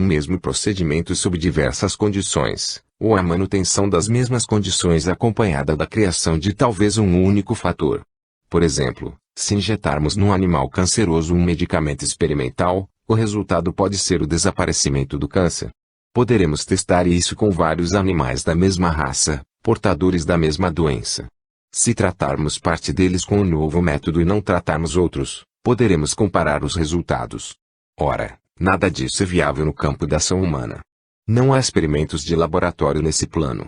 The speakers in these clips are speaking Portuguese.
Um mesmo procedimento sob diversas condições, ou a manutenção das mesmas condições acompanhada da criação de talvez um único fator. Por exemplo, se injetarmos num animal canceroso um medicamento experimental, o resultado pode ser o desaparecimento do câncer. Poderemos testar isso com vários animais da mesma raça, portadores da mesma doença. Se tratarmos parte deles com um novo método e não tratarmos outros, poderemos comparar os resultados. Ora, nada disso é viável no campo da ação humana. Não há experimentos de laboratório nesse plano.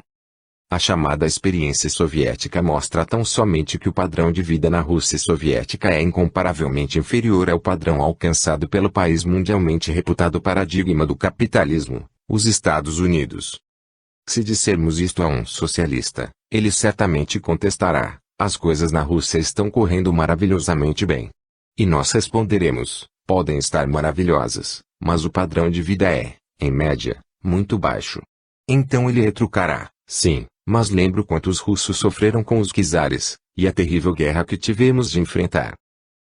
A chamada experiência soviética mostra tão somente que o padrão de vida na Rússia soviética é incomparavelmente inferior ao padrão alcançado pelo país mundialmente reputado paradigma do capitalismo, os Estados Unidos. Se dissermos isto a um socialista, ele certamente contestará: as coisas na Rússia estão correndo maravilhosamente bem. E nós responderemos: podem estar maravilhosas, mas o padrão de vida é, em média, muito baixo. Então ele retrucará: sim, mas lembro quantos russos sofreram com os czares, e a terrível guerra que tivemos de enfrentar.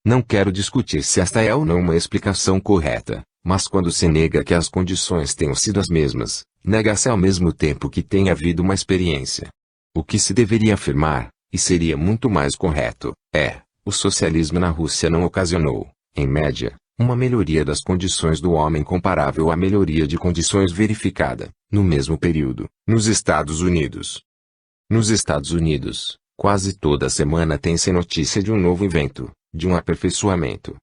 Não quero discutir se esta é ou não uma explicação correta, mas quando se nega que as condições tenham sido as mesmas, nega-se ao mesmo tempo que tem havido uma experiência. O que se deveria afirmar, e seria muito mais correto, é: o socialismo na Rússia não ocasionou, em média, uma melhoria das condições do homem comparável à melhoria de condições verificada, no mesmo período, nos Estados Unidos. Nos Estados Unidos, quase toda semana tem-se notícia de um novo invento, de um aperfeiçoamento.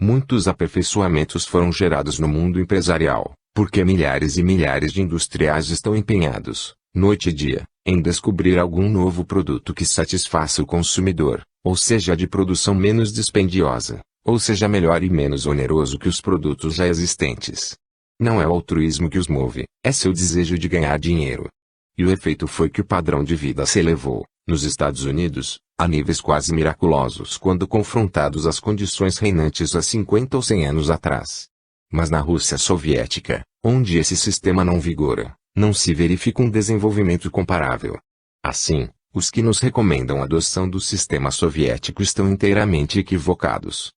Muitos aperfeiçoamentos foram gerados no mundo empresarial, porque milhares e milhares de industriais estão empenhados, noite e dia, em descobrir algum novo produto que satisfaça o consumidor, ou seja de produção menos dispendiosa, ou seja melhor e menos oneroso que os produtos já existentes. Não é o altruísmo que os move, é seu desejo de ganhar dinheiro. E o efeito foi que o padrão de vida se elevou, nos Estados Unidos, a níveis quase miraculosos quando confrontados às condições reinantes há 50 ou 100 anos atrás. Mas na Rússia soviética, onde esse sistema não vigora, não se verifica um desenvolvimento comparável. Assim, os que nos recomendam a adoção do sistema soviético estão inteiramente equivocados.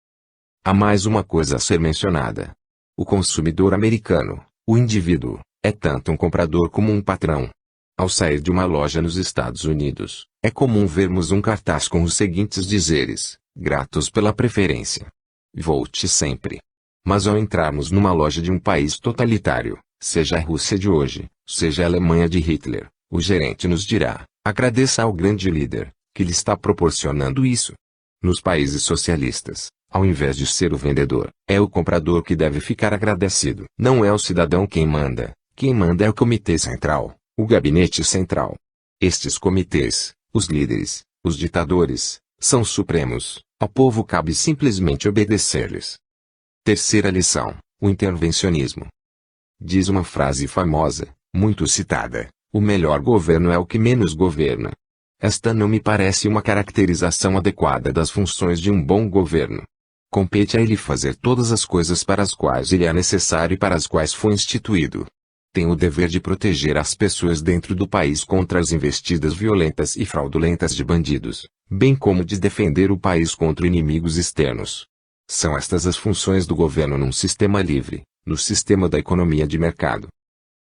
Há mais uma coisa a ser mencionada. O consumidor americano, o indivíduo, é tanto um comprador como um patrão. Ao sair de uma loja nos Estados Unidos, é comum vermos um cartaz com os seguintes dizeres: gratos pela preferência. Volte sempre. Mas ao entrarmos numa loja de um país totalitário, seja a Rússia de hoje, seja a Alemanha de Hitler, o gerente nos dirá: agradeça ao grande líder, que lhe está proporcionando isso. Nos países socialistas, ao invés de ser o vendedor, é o comprador que deve ficar agradecido. Não é o cidadão quem manda é o comitê central, o gabinete central. Estes comitês, os líderes, os ditadores, são supremos, ao povo cabe simplesmente obedecer-lhes. Terceira lição: o intervencionismo. Diz uma frase famosa, muito citada: o melhor governo é o que menos governa. Esta não me parece uma caracterização adequada das funções de um bom governo. Compete a ele fazer todas as coisas para as quais ele é necessário e para as quais foi instituído. Tem o dever de proteger as pessoas dentro do país contra as investidas violentas e fraudulentas de bandidos, bem como de defender o país contra inimigos externos. São estas as funções do governo num sistema livre, no sistema da economia de mercado.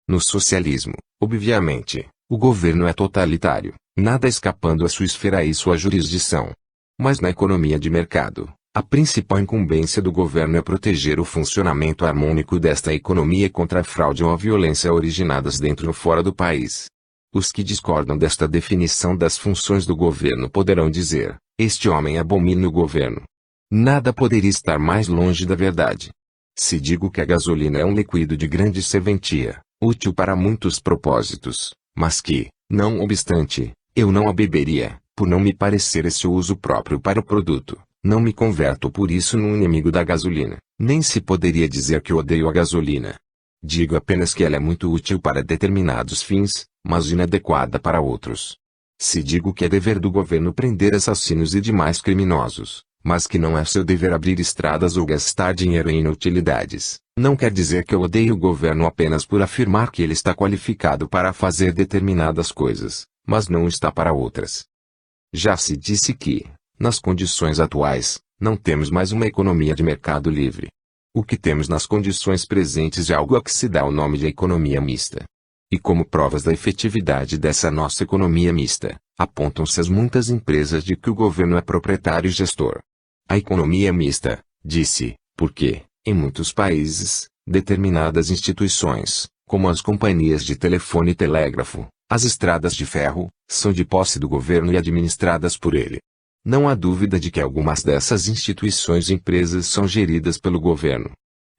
No socialismo, obviamente, o governo é totalitário, nada escapando à sua esfera e sua jurisdição. Mas na economia de mercado, a principal incumbência do governo é proteger o funcionamento harmônico desta economia contra a fraude ou a violência originadas dentro ou fora do país. Os que discordam desta definição das funções do governo poderão dizer: este homem abomina o governo. Nada poderia estar mais longe da verdade. Se digo que a gasolina é um líquido de grande serventia, útil para muitos propósitos, mas que, não obstante, eu não a beberia, por não me parecer esse o uso próprio para o produto, não me converto por isso num inimigo da gasolina, nem se poderia dizer que odeio a gasolina. Digo apenas que ela é muito útil para determinados fins, mas inadequada para outros. Se digo que é dever do governo prender assassinos e demais criminosos, mas que não é seu dever abrir estradas ou gastar dinheiro em inutilidades, não quer dizer que eu odeio o governo apenas por afirmar que ele está qualificado para fazer determinadas coisas, mas não está para outras. Já se disse que, nas condições atuais, não temos mais uma economia de mercado livre. O que temos nas condições presentes é algo a que se dá o nome de economia mista. E como provas da efetividade dessa nossa economia mista, apontam-se as muitas empresas de que o governo é proprietário e gestor. A economia mista, disse, porque, em muitos países, determinadas instituições, como as companhias de telefone e telégrafo, as estradas de ferro, são de posse do governo e administradas por ele. Não há dúvida de que algumas dessas instituições e empresas são geridas pelo governo.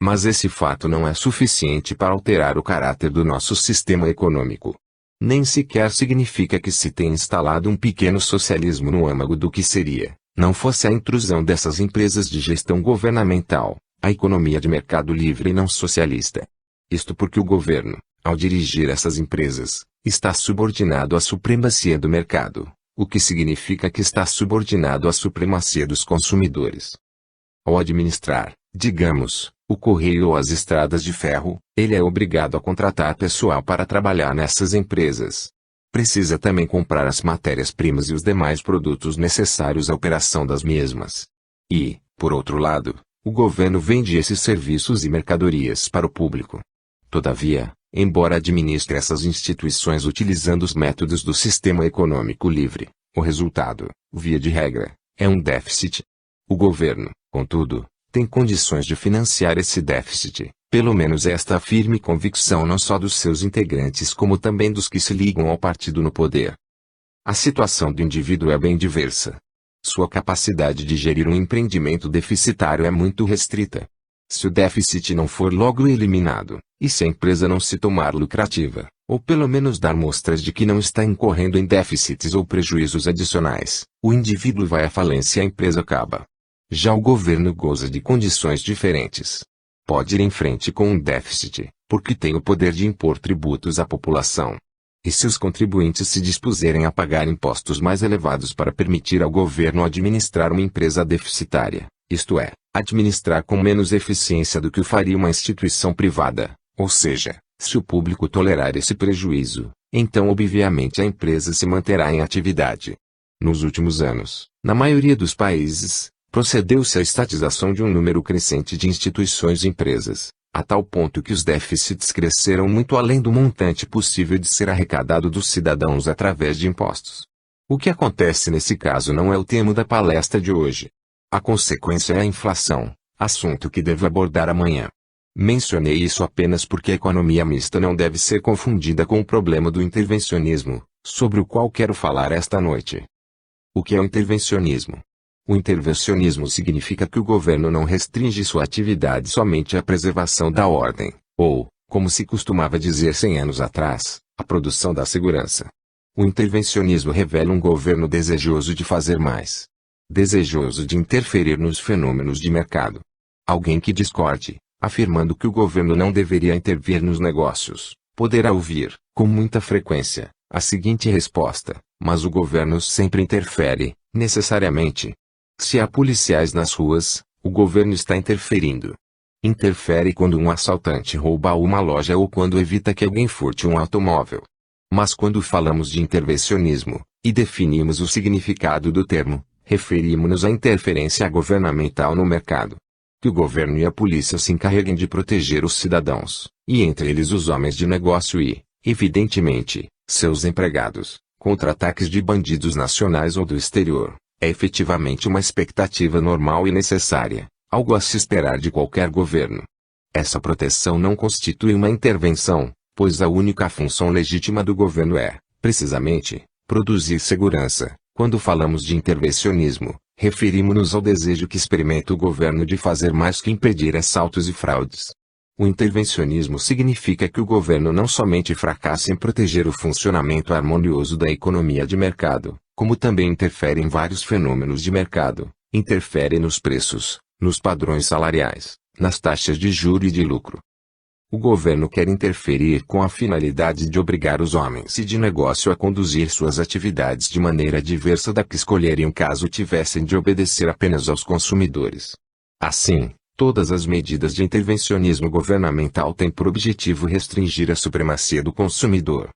Mas esse fato não é suficiente para alterar o caráter do nosso sistema econômico. Nem sequer significa que se tenha instalado um pequeno socialismo no âmago do que seria, não fosse a intrusão dessas empresas de gestão governamental, a economia de mercado livre e não socialista. Isto porque o governo, ao dirigir essas empresas, está subordinado à supremacia do mercado, o que significa que está subordinado à supremacia dos consumidores. Ao administrar, digamos, o correio ou as estradas de ferro, ele é obrigado a contratar pessoal para trabalhar nessas empresas. Precisa também comprar as matérias-primas e os demais produtos necessários à operação das mesmas. E, por outro lado, o governo vende esses serviços e mercadorias para o público. Todavia, embora administre essas instituições utilizando os métodos do sistema econômico livre, o resultado, via de regra, é um déficit. O governo, contudo, tem condições de financiar esse déficit, pelo menos esta a firme convicção não só dos seus integrantes como também dos que se ligam ao partido no poder. A situação do indivíduo é bem diversa. Sua capacidade de gerir um empreendimento deficitário é muito restrita. Se o déficit não for logo eliminado, e se a empresa não se tomar lucrativa, ou pelo menos dar mostras de que não está incorrendo em déficits ou prejuízos adicionais, o indivíduo vai à falência e a empresa acaba. Já o governo goza de condições diferentes. Pode ir em frente com um déficit, porque tem o poder de impor tributos à população. E se os contribuintes se dispuserem a pagar impostos mais elevados para permitir ao governo administrar uma empresa deficitária, isto é, administrar com menos eficiência do que o faria uma instituição privada, ou seja, se o público tolerar esse prejuízo, então obviamente a empresa se manterá em atividade. Nos últimos anos, na maioria dos países, procedeu-se à estatização de um número crescente de instituições e empresas, a tal ponto que os déficits cresceram muito além do montante possível de ser arrecadado dos cidadãos através de impostos. O que acontece nesse caso não é o tema da palestra de hoje. A consequência é a inflação, assunto que devo abordar amanhã. Mencionei isso apenas porque a economia mista não deve ser confundida com o problema do intervencionismo, sobre o qual quero falar esta noite. O que é o intervencionismo? O intervencionismo significa que o governo não restringe sua atividade somente à preservação da ordem, ou, como se costumava dizer 100 anos atrás, à produção da segurança. O intervencionismo revela um governo desejoso de fazer mais. Desejoso de interferir nos fenômenos de mercado. Alguém que discorde, afirmando que o governo não deveria intervir nos negócios, poderá ouvir, com muita frequência, a seguinte resposta: mas o governo sempre interfere, necessariamente. Se há policiais nas ruas, o governo está interferindo. Interfere quando um assaltante rouba uma loja ou quando evita que alguém furte um automóvel. Mas quando falamos de intervencionismo, e definimos o significado do termo, referimos-nos à interferência governamental no mercado. Que o governo e a polícia se encarreguem de proteger os cidadãos, e entre eles os homens de negócio e, evidentemente, seus empregados, contra ataques de bandidos nacionais ou do exterior. É efetivamente uma expectativa normal e necessária, algo a se esperar de qualquer governo. Essa proteção não constitui uma intervenção, pois a única função legítima do governo é, precisamente, produzir segurança. Quando falamos de intervencionismo, referimos-nos ao desejo que experimenta o governo de fazer mais que impedir assaltos e fraudes. O intervencionismo significa que o governo não somente fracassa em proteger o funcionamento harmonioso da economia de mercado, como também interfere em vários fenômenos de mercado, interfere nos preços, nos padrões salariais, nas taxas de juros e de lucro. O governo quer interferir com a finalidade de obrigar os homens de negócio a conduzir suas atividades de maneira diversa da que escolheriam caso tivessem de obedecer apenas aos consumidores. Assim, todas as medidas de intervencionismo governamental têm por objetivo restringir a supremacia do consumidor.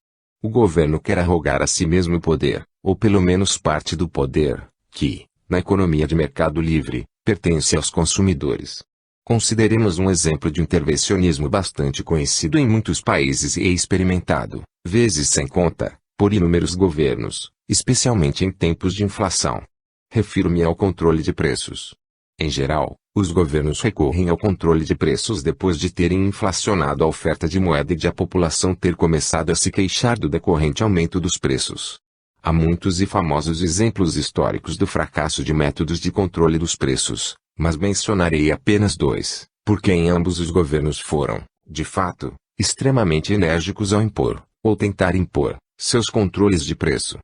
O governo quer arrogar a si mesmo o poder, ou pelo menos parte do poder, que, na economia de mercado livre, pertence aos consumidores. Consideremos um exemplo de intervencionismo bastante conhecido em muitos países e experimentado, vezes sem conta, por inúmeros governos, especialmente em tempos de inflação. Refiro-me ao controle de preços. Em geral, os governos recorrem ao controle de preços depois de terem inflacionado a oferta de moeda e de a população ter começado a se queixar do decorrente aumento dos preços. Há muitos e famosos exemplos históricos do fracasso de métodos de controle dos preços, mas mencionarei apenas dois, porque em ambos os governos foram, de fato, extremamente enérgicos ao impor, ou tentar impor, seus controles de preço.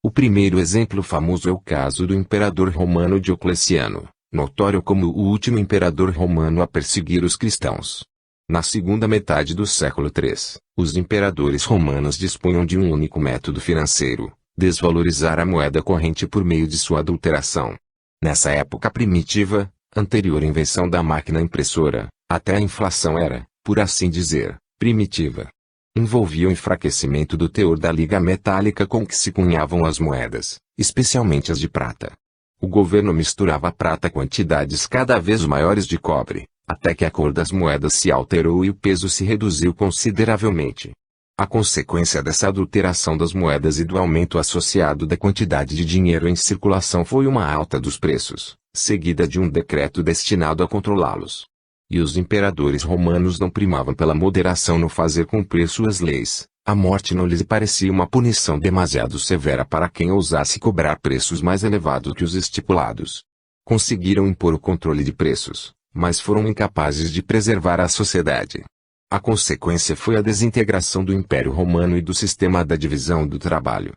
O primeiro exemplo famoso é o caso do imperador romano Diocleciano, notório como o último imperador romano a perseguir os cristãos. Na segunda metade do século III, os imperadores romanos dispunham de um único método financeiro: desvalorizar a moeda corrente por meio de sua adulteração. Nessa época primitiva, anterior à invenção da máquina impressora, até a inflação era, por assim dizer, primitiva. Envolvia o enfraquecimento do teor da liga metálica com que se cunhavam as moedas, especialmente as de prata. O governo misturava à prata quantidades cada vez maiores de cobre, até que a cor das moedas se alterou e o peso se reduziu consideravelmente. A consequência dessa adulteração das moedas e do aumento associado da quantidade de dinheiro em circulação foi uma alta dos preços, seguida de um decreto destinado a controlá-los. E os imperadores romanos não primavam pela moderação no fazer cumprir suas leis. A morte não lhes parecia uma punição demasiado severa para quem ousasse cobrar preços mais elevados que os estipulados. Conseguiram impor o controle de preços, mas foram incapazes de preservar a sociedade. A consequência foi a desintegração do Império Romano e do sistema da divisão do trabalho.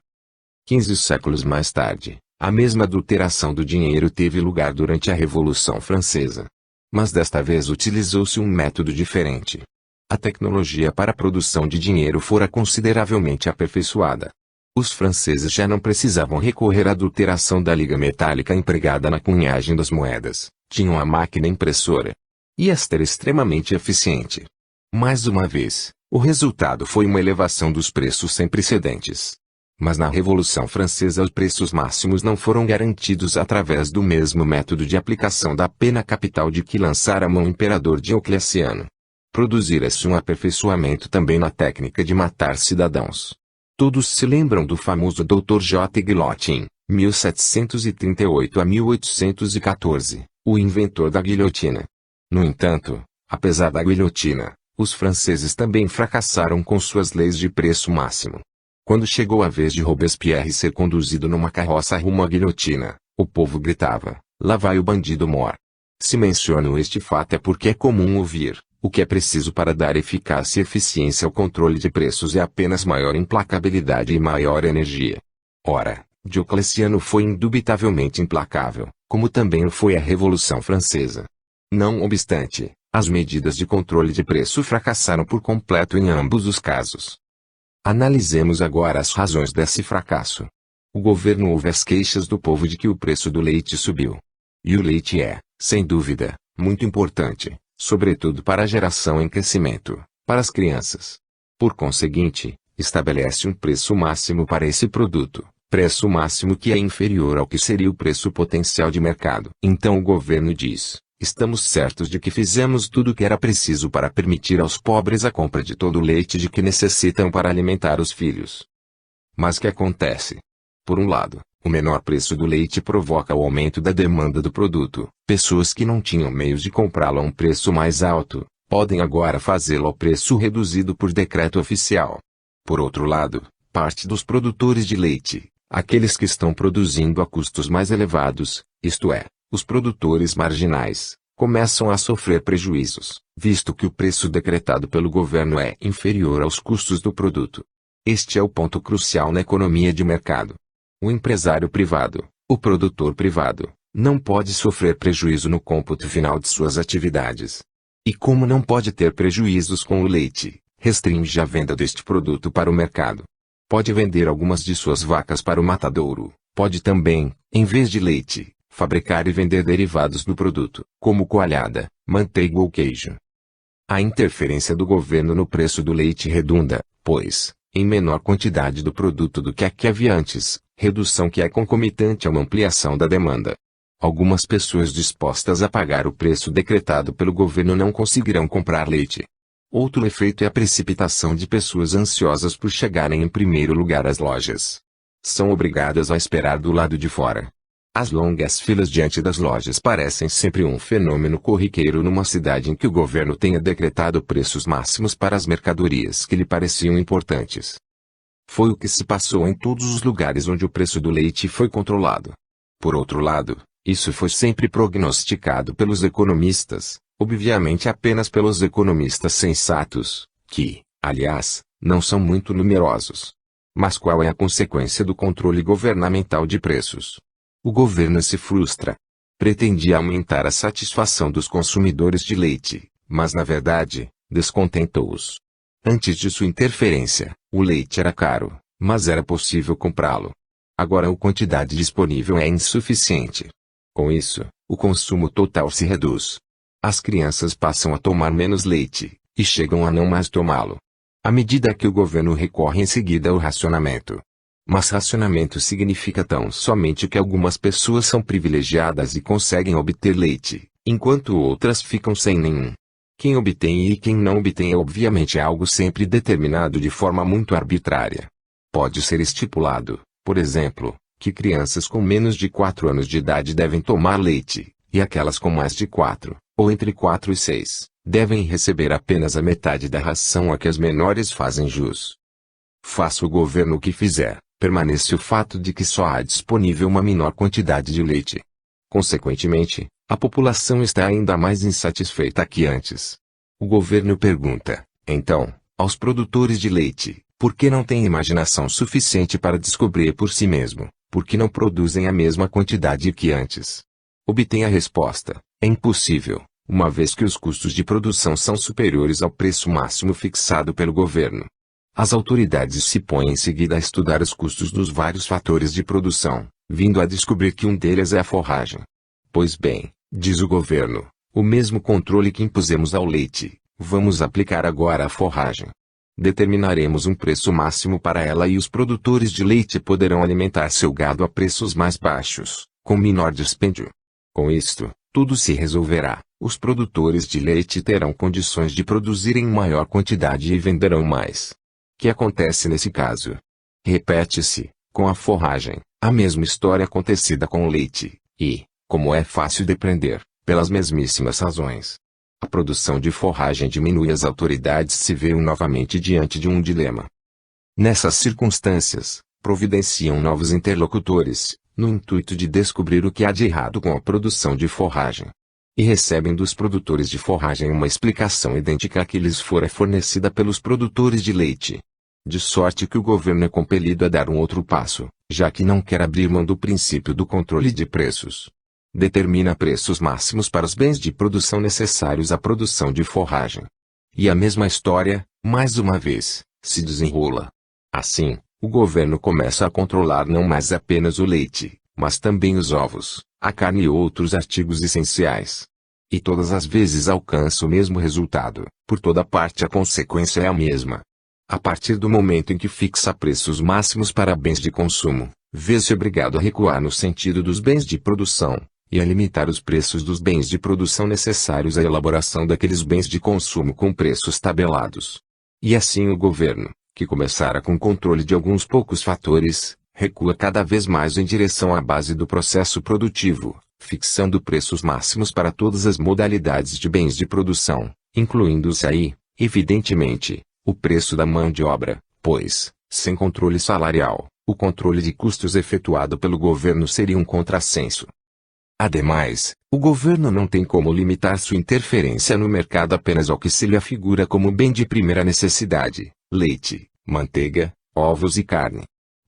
15 séculos mais tarde, a mesma adulteração do dinheiro teve lugar durante a Revolução Francesa. Mas desta vez utilizou-se um método diferente. A tecnologia para a produção de dinheiro fora consideravelmente aperfeiçoada. Os franceses já não precisavam recorrer à adulteração da liga metálica empregada na cunhagem das moedas, tinham a máquina impressora. E esta era extremamente eficiente. Mais uma vez, o resultado foi uma elevação dos preços sem precedentes. Mas na Revolução Francesa os preços máximos não foram garantidos através do mesmo método de aplicação da pena capital de que lançara mão o imperador Diocleciano. Produzira-se um aperfeiçoamento também na técnica de matar cidadãos. Todos se lembram do famoso Dr. J. Guillotin, 1738 a 1814, o inventor da guilhotina. No entanto, apesar da guilhotina, os franceses também fracassaram com suas leis de preço máximo. Quando chegou a vez de Robespierre ser conduzido numa carroça rumo à guilhotina, o povo gritava: "Lá vai o bandido mor". Se menciono este fato é porque é comum ouvir: o que é preciso para dar eficácia e eficiência ao controle de preços é apenas maior implacabilidade e maior energia. Ora, Diocleciano foi indubitavelmente implacável, como também o foi a Revolução Francesa. Não obstante, as medidas de controle de preço fracassaram por completo em ambos os casos. Analisemos agora as razões desse fracasso. O governo ouve as queixas do povo de que o preço do leite subiu. E o leite é, sem dúvida, muito importante, sobretudo para a geração em crescimento, para as crianças. Por conseguinte, estabelece um preço máximo para esse produto, preço máximo que é inferior ao que seria o preço potencial de mercado. Então o governo diz: estamos certos de que fizemos tudo o que era preciso para permitir aos pobres a compra de todo o leite de que necessitam para alimentar os filhos. Mas o que acontece? Por um lado, o menor preço do leite provoca o aumento da demanda do produto. Pessoas que não tinham meios de comprá-lo a um preço mais alto, podem agora fazê-lo ao preço reduzido por decreto oficial. Por outro lado, parte dos produtores de leite, aqueles que estão produzindo a custos mais elevados, isto é, os produtores marginais, começam a sofrer prejuízos, visto que o preço decretado pelo governo é inferior aos custos do produto. Este é o ponto crucial na economia de mercado. O empresário privado, o produtor privado, não pode sofrer prejuízo no cômputo final de suas atividades. E como não pode ter prejuízos com o leite, restringe a venda deste produto para o mercado. Pode vender algumas de suas vacas para o matadouro, pode também, em vez de leite, fabricar e vender derivados do produto, como coalhada, manteiga ou queijo. A interferência do governo no preço do leite redunda, pois, em menor quantidade do produto do que a que havia antes, redução que é concomitante a uma ampliação da demanda. Algumas pessoas dispostas a pagar o preço decretado pelo governo não conseguirão comprar leite. Outro efeito é a precipitação de pessoas ansiosas por chegarem em primeiro lugar às lojas. São obrigadas a esperar do lado de fora. As longas filas diante das lojas parecem sempre um fenômeno corriqueiro numa cidade em que o governo tenha decretado preços máximos para as mercadorias que lhe pareciam importantes. Foi o que se passou em todos os lugares onde o preço do leite foi controlado. Por outro lado, isso foi sempre prognosticado pelos economistas, obviamente apenas pelos economistas sensatos, que, aliás, não são muito numerosos. Mas qual é a consequência do controle governamental de preços? O governo se frustra. Pretendia aumentar a satisfação dos consumidores de leite, mas na verdade, descontentou-os. Antes de sua interferência, o leite era caro, mas era possível comprá-lo. Agora a quantidade disponível é insuficiente. Com isso, o consumo total se reduz. As crianças passam a tomar menos leite, e chegam a não mais tomá-lo. À medida que o governo recorre em seguida ao racionamento. Mas racionamento significa tão somente que algumas pessoas são privilegiadas e conseguem obter leite, enquanto outras ficam sem nenhum. Quem obtém e quem não obtém é obviamente algo sempre determinado de forma muito arbitrária. Pode ser estipulado, por exemplo, que crianças com menos de 4 anos de idade devem tomar leite, e aquelas com mais de 4, ou entre 4 e 6, devem receber apenas a metade da ração a que as menores fazem jus. Faça o governo o que fizer, permanece o fato de que só há disponível uma menor quantidade de leite. Consequentemente, a população está ainda mais insatisfeita que antes. O governo pergunta, então, aos produtores de leite, por que não têm imaginação suficiente para descobrir por si mesmo, por que não produzem a mesma quantidade que antes? Obtém a resposta, é impossível, uma vez que os custos de produção são superiores ao preço máximo fixado pelo governo. As autoridades se põem em seguida a estudar os custos dos vários fatores de produção, vindo a descobrir que um deles é a forragem. Pois bem, diz o governo, o mesmo controle que impusemos ao leite, vamos aplicar agora à forragem. Determinaremos um preço máximo para ela e os produtores de leite poderão alimentar seu gado a preços mais baixos, com menor dispêndio. Com isto, tudo se resolverá. Os produtores de leite terão condições de produzir em maior quantidade e venderão mais. O que acontece nesse caso? Repete-se, com a forragem, a mesma história acontecida com o leite, e, como é fácil depreender, pelas mesmíssimas razões. A produção de forragem diminui e as autoridades se veem novamente diante de um dilema. Nessas circunstâncias, providenciam novos interlocutores, no intuito de descobrir o que há de errado com a produção de forragem. E recebem dos produtores de forragem uma explicação idêntica à que lhes fora fornecida pelos produtores de leite. De sorte que o governo é compelido a dar um outro passo, já que não quer abrir mão do princípio do controle de preços. Determina preços máximos para os bens de produção necessários à produção de forragem. E a mesma história, mais uma vez, se desenrola. Assim, o governo começa a controlar não mais apenas o leite, mas também os ovos, a carne e outros artigos essenciais. E todas as vezes alcança o mesmo resultado, por toda parte a consequência é a mesma. A partir do momento em que fixa preços máximos para bens de consumo, vê-se obrigado a recuar no sentido dos bens de produção, e a limitar os preços dos bens de produção necessários à elaboração daqueles bens de consumo com preços tabelados. E assim o governo, que começara com o controle de alguns poucos fatores, recua cada vez mais em direção à base do processo produtivo, fixando preços máximos para todas as modalidades de bens de produção, incluindo-se aí, evidentemente, o preço da mão de obra, pois, sem controle salarial, o controle de custos efetuado pelo governo seria um contrassenso. Ademais, o governo não tem como limitar sua interferência no mercado apenas ao que se lhe afigura como bem de primeira necessidade, leite, manteiga, ovos e carne.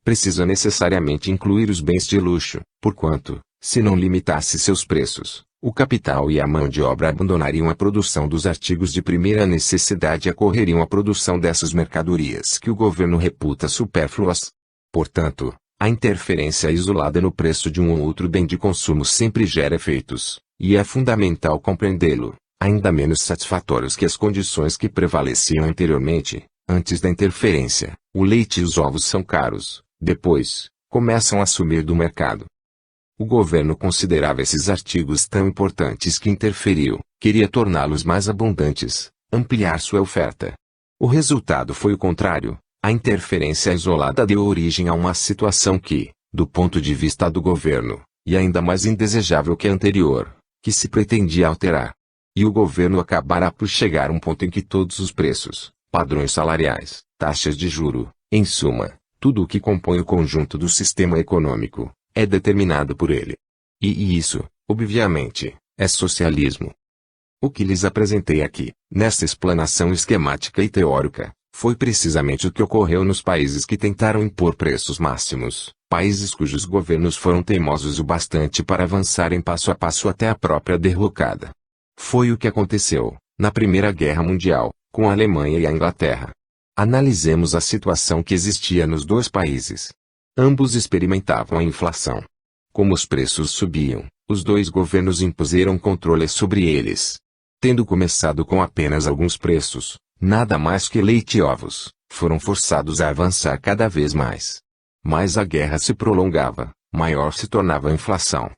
Precisa necessariamente incluir os bens de luxo, porquanto, se não limitasse seus preços, o capital e a mão de obra abandonariam a produção dos artigos de primeira necessidade e acorreriam à produção dessas mercadorias que o governo reputa supérfluas. Portanto, a interferência isolada no preço de um ou outro bem de consumo sempre gera efeitos, e é fundamental compreendê-lo, ainda menos satisfatórios que as condições que prevaleciam anteriormente. Antes da interferência, o leite e os ovos são caros, depois, começam a sumir do mercado. O governo considerava esses artigos tão importantes que interferiu, queria torná-los mais abundantes, ampliar sua oferta. O resultado foi o contrário. A interferência isolada deu origem a uma situação que, do ponto de vista do governo, e ainda mais indesejável que a anterior, que se pretendia alterar. E o governo acabará por chegar a um ponto em que todos os preços, padrões salariais, taxas de juro, em suma, tudo o que compõe o conjunto do sistema econômico, é determinado por ele. E isso, obviamente, é socialismo. O que lhes apresentei aqui, nesta explanação esquemática e teórica, foi precisamente o que ocorreu nos países que tentaram impor preços máximos, países cujos governos foram teimosos o bastante para avançarem passo a passo até a própria derrocada. Foi o que aconteceu, na Primeira Guerra Mundial, com a Alemanha e a Inglaterra. Analisemos a situação que existia nos dois países. Ambos experimentavam a inflação. Como os preços subiam, os dois governos impuseram controle sobre eles. Tendo começado com apenas alguns preços, nada mais que leite e ovos, foram forçados a avançar cada vez mais. Mais a guerra se prolongava, maior se tornava a inflação.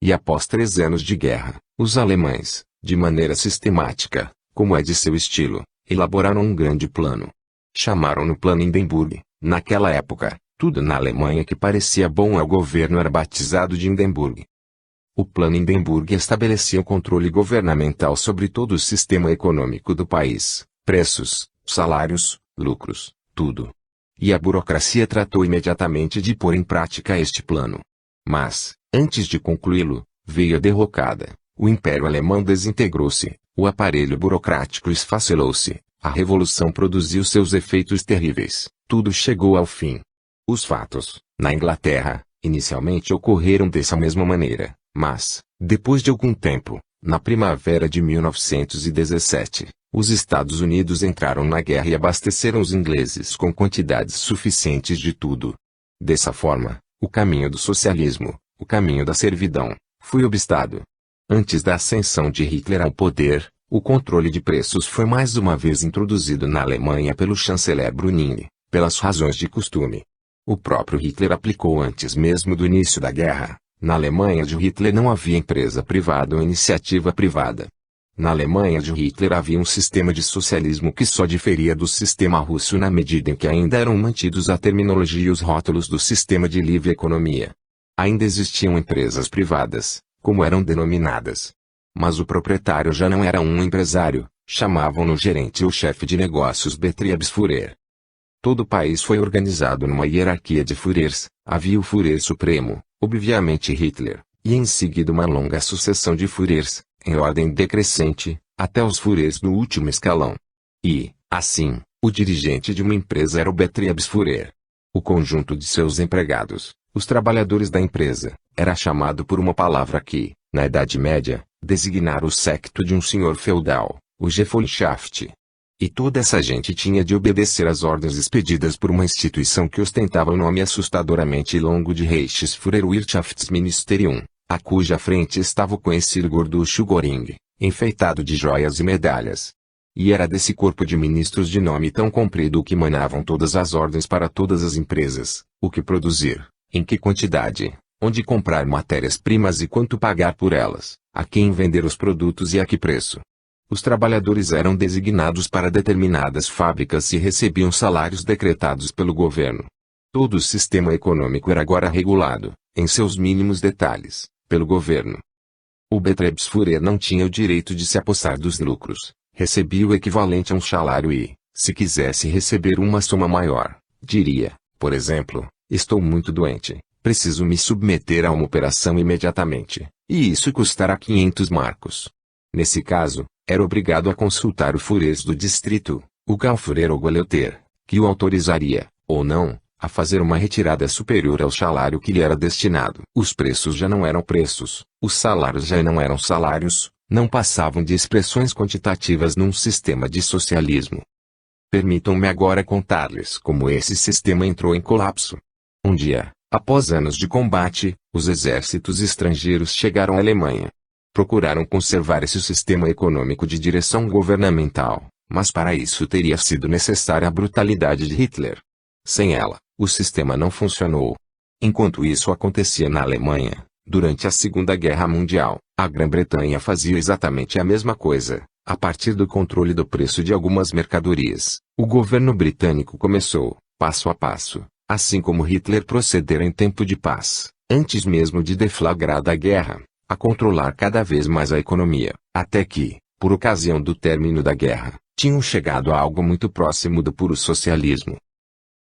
E após 3 anos de guerra, os alemães, de maneira sistemática, como é de seu estilo, elaboraram um grande plano. Chamaram-no Plano Hindenburg. Naquela época, tudo na Alemanha que parecia bom ao governo era batizado de Hindenburg. O Plano Hindenburg estabelecia o controle governamental sobre todo o sistema econômico do país, preços, salários, lucros, tudo. E a burocracia tratou imediatamente de pôr em prática este plano. Mas, antes de concluí-lo, veio a derrocada, o Império Alemão desintegrou-se, o aparelho burocrático esfacelou-se, a Revolução produziu seus efeitos terríveis, tudo chegou ao fim. Os fatos, na Inglaterra, inicialmente ocorreram dessa mesma maneira, mas, depois de algum tempo, na primavera de 1917, os Estados Unidos entraram na guerra e abasteceram os ingleses com quantidades suficientes de tudo. Dessa forma, o caminho do socialismo, o caminho da servidão, foi obstado. Antes da ascensão de Hitler ao poder, o controle de preços foi mais uma vez introduzido na Alemanha pelo chanceler Brüning, pelas razões de costume. O próprio Hitler aplicou antes mesmo do início da guerra. Na Alemanha de Hitler não havia empresa privada ou iniciativa privada. Na Alemanha de Hitler havia um sistema de socialismo que só diferia do sistema russo na medida em que ainda eram mantidos a terminologia e os rótulos do sistema de livre economia. Ainda existiam empresas privadas, como eram denominadas. Mas o proprietário já não era um empresário, chamavam-no gerente ou chefe de negócios Betriebsführer. Todo o país foi organizado numa hierarquia de Führers, havia o Führer Supremo, obviamente Hitler, e em seguida uma longa sucessão de Führers, em ordem decrescente, até os Führers no último escalão. E, assim, o dirigente de uma empresa era o Betriebsführer. O conjunto de seus empregados, os trabalhadores da empresa, era chamado por uma palavra que, na Idade Média, designara o séquito de um senhor feudal, o Gefolgschaft. E toda essa gente tinha de obedecer às ordens expedidas por uma instituição que ostentava o nome assustadoramente longo de Reichsführer Wirtschaftsministerium, a cuja frente estava o conhecido gorducho Göring, enfeitado de joias e medalhas. E era desse corpo de ministros de nome tão comprido que manavam todas as ordens para todas as empresas, o que produzir, em que quantidade, onde comprar matérias-primas e quanto pagar por elas, a quem vender os produtos e a que preço. Os trabalhadores eram designados para determinadas fábricas e recebiam salários decretados pelo governo. Todo o sistema econômico era agora regulado, em seus mínimos detalhes, pelo governo. O Betriebsführer não tinha o direito de se apossar dos lucros, recebia o equivalente a um salário e, se quisesse receber uma soma maior, diria, por exemplo, estou muito doente, preciso me submeter a uma operação imediatamente, e isso custará 500 marcos. Nesse caso, era obrigado a consultar o Führer do distrito, o Gauführer ou Gauleiter, que o autorizaria, ou não, a fazer uma retirada superior ao salário que lhe era destinado. Os preços já não eram preços, os salários já não eram salários, não passavam de expressões quantitativas num sistema de socialismo. Permitam-me agora contar-lhes como esse sistema entrou em colapso. Um dia, após anos de combate, os exércitos estrangeiros chegaram à Alemanha. Procuraram conservar esse sistema econômico de direção governamental, mas para isso teria sido necessária a brutalidade de Hitler. Sem ela, o sistema não funcionou. Enquanto isso acontecia na Alemanha, Durante a Segunda Guerra Mundial, a Grã-Bretanha fazia exatamente a mesma coisa. A partir do controle do preço de algumas mercadorias, o governo britânico começou, passo a passo, assim como Hitler procedera em tempo de paz, antes mesmo de deflagrada a guerra, a controlar cada vez mais a economia, até que, por ocasião do término da guerra, tinham chegado a algo muito próximo do puro socialismo.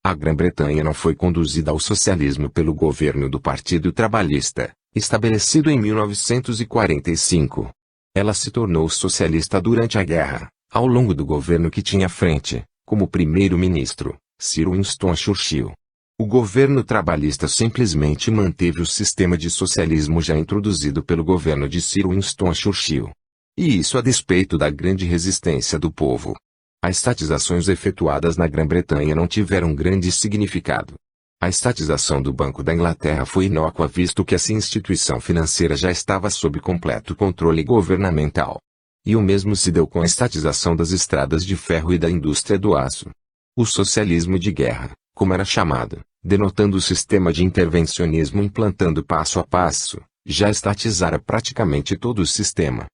A Grã-Bretanha não foi conduzida ao socialismo pelo governo do Partido Trabalhista, estabelecido em 1945. Ela se tornou socialista durante a guerra, ao longo do governo que tinha à frente, como primeiro-ministro, Sir Winston Churchill. O governo trabalhista simplesmente manteve o sistema de socialismo já introduzido pelo governo de Sir Winston Churchill. E isso a despeito da grande resistência do povo. As estatizações efetuadas na Grã-Bretanha não tiveram grande significado. A estatização do Banco da Inglaterra foi inócua visto que essa instituição financeira já estava sob completo controle governamental. E o mesmo se deu com a estatização das estradas de ferro e da indústria do aço. O socialismo de guerra, como era chamado, denotando o sistema de intervencionismo implantando passo a passo, já estatizara praticamente todo o sistema.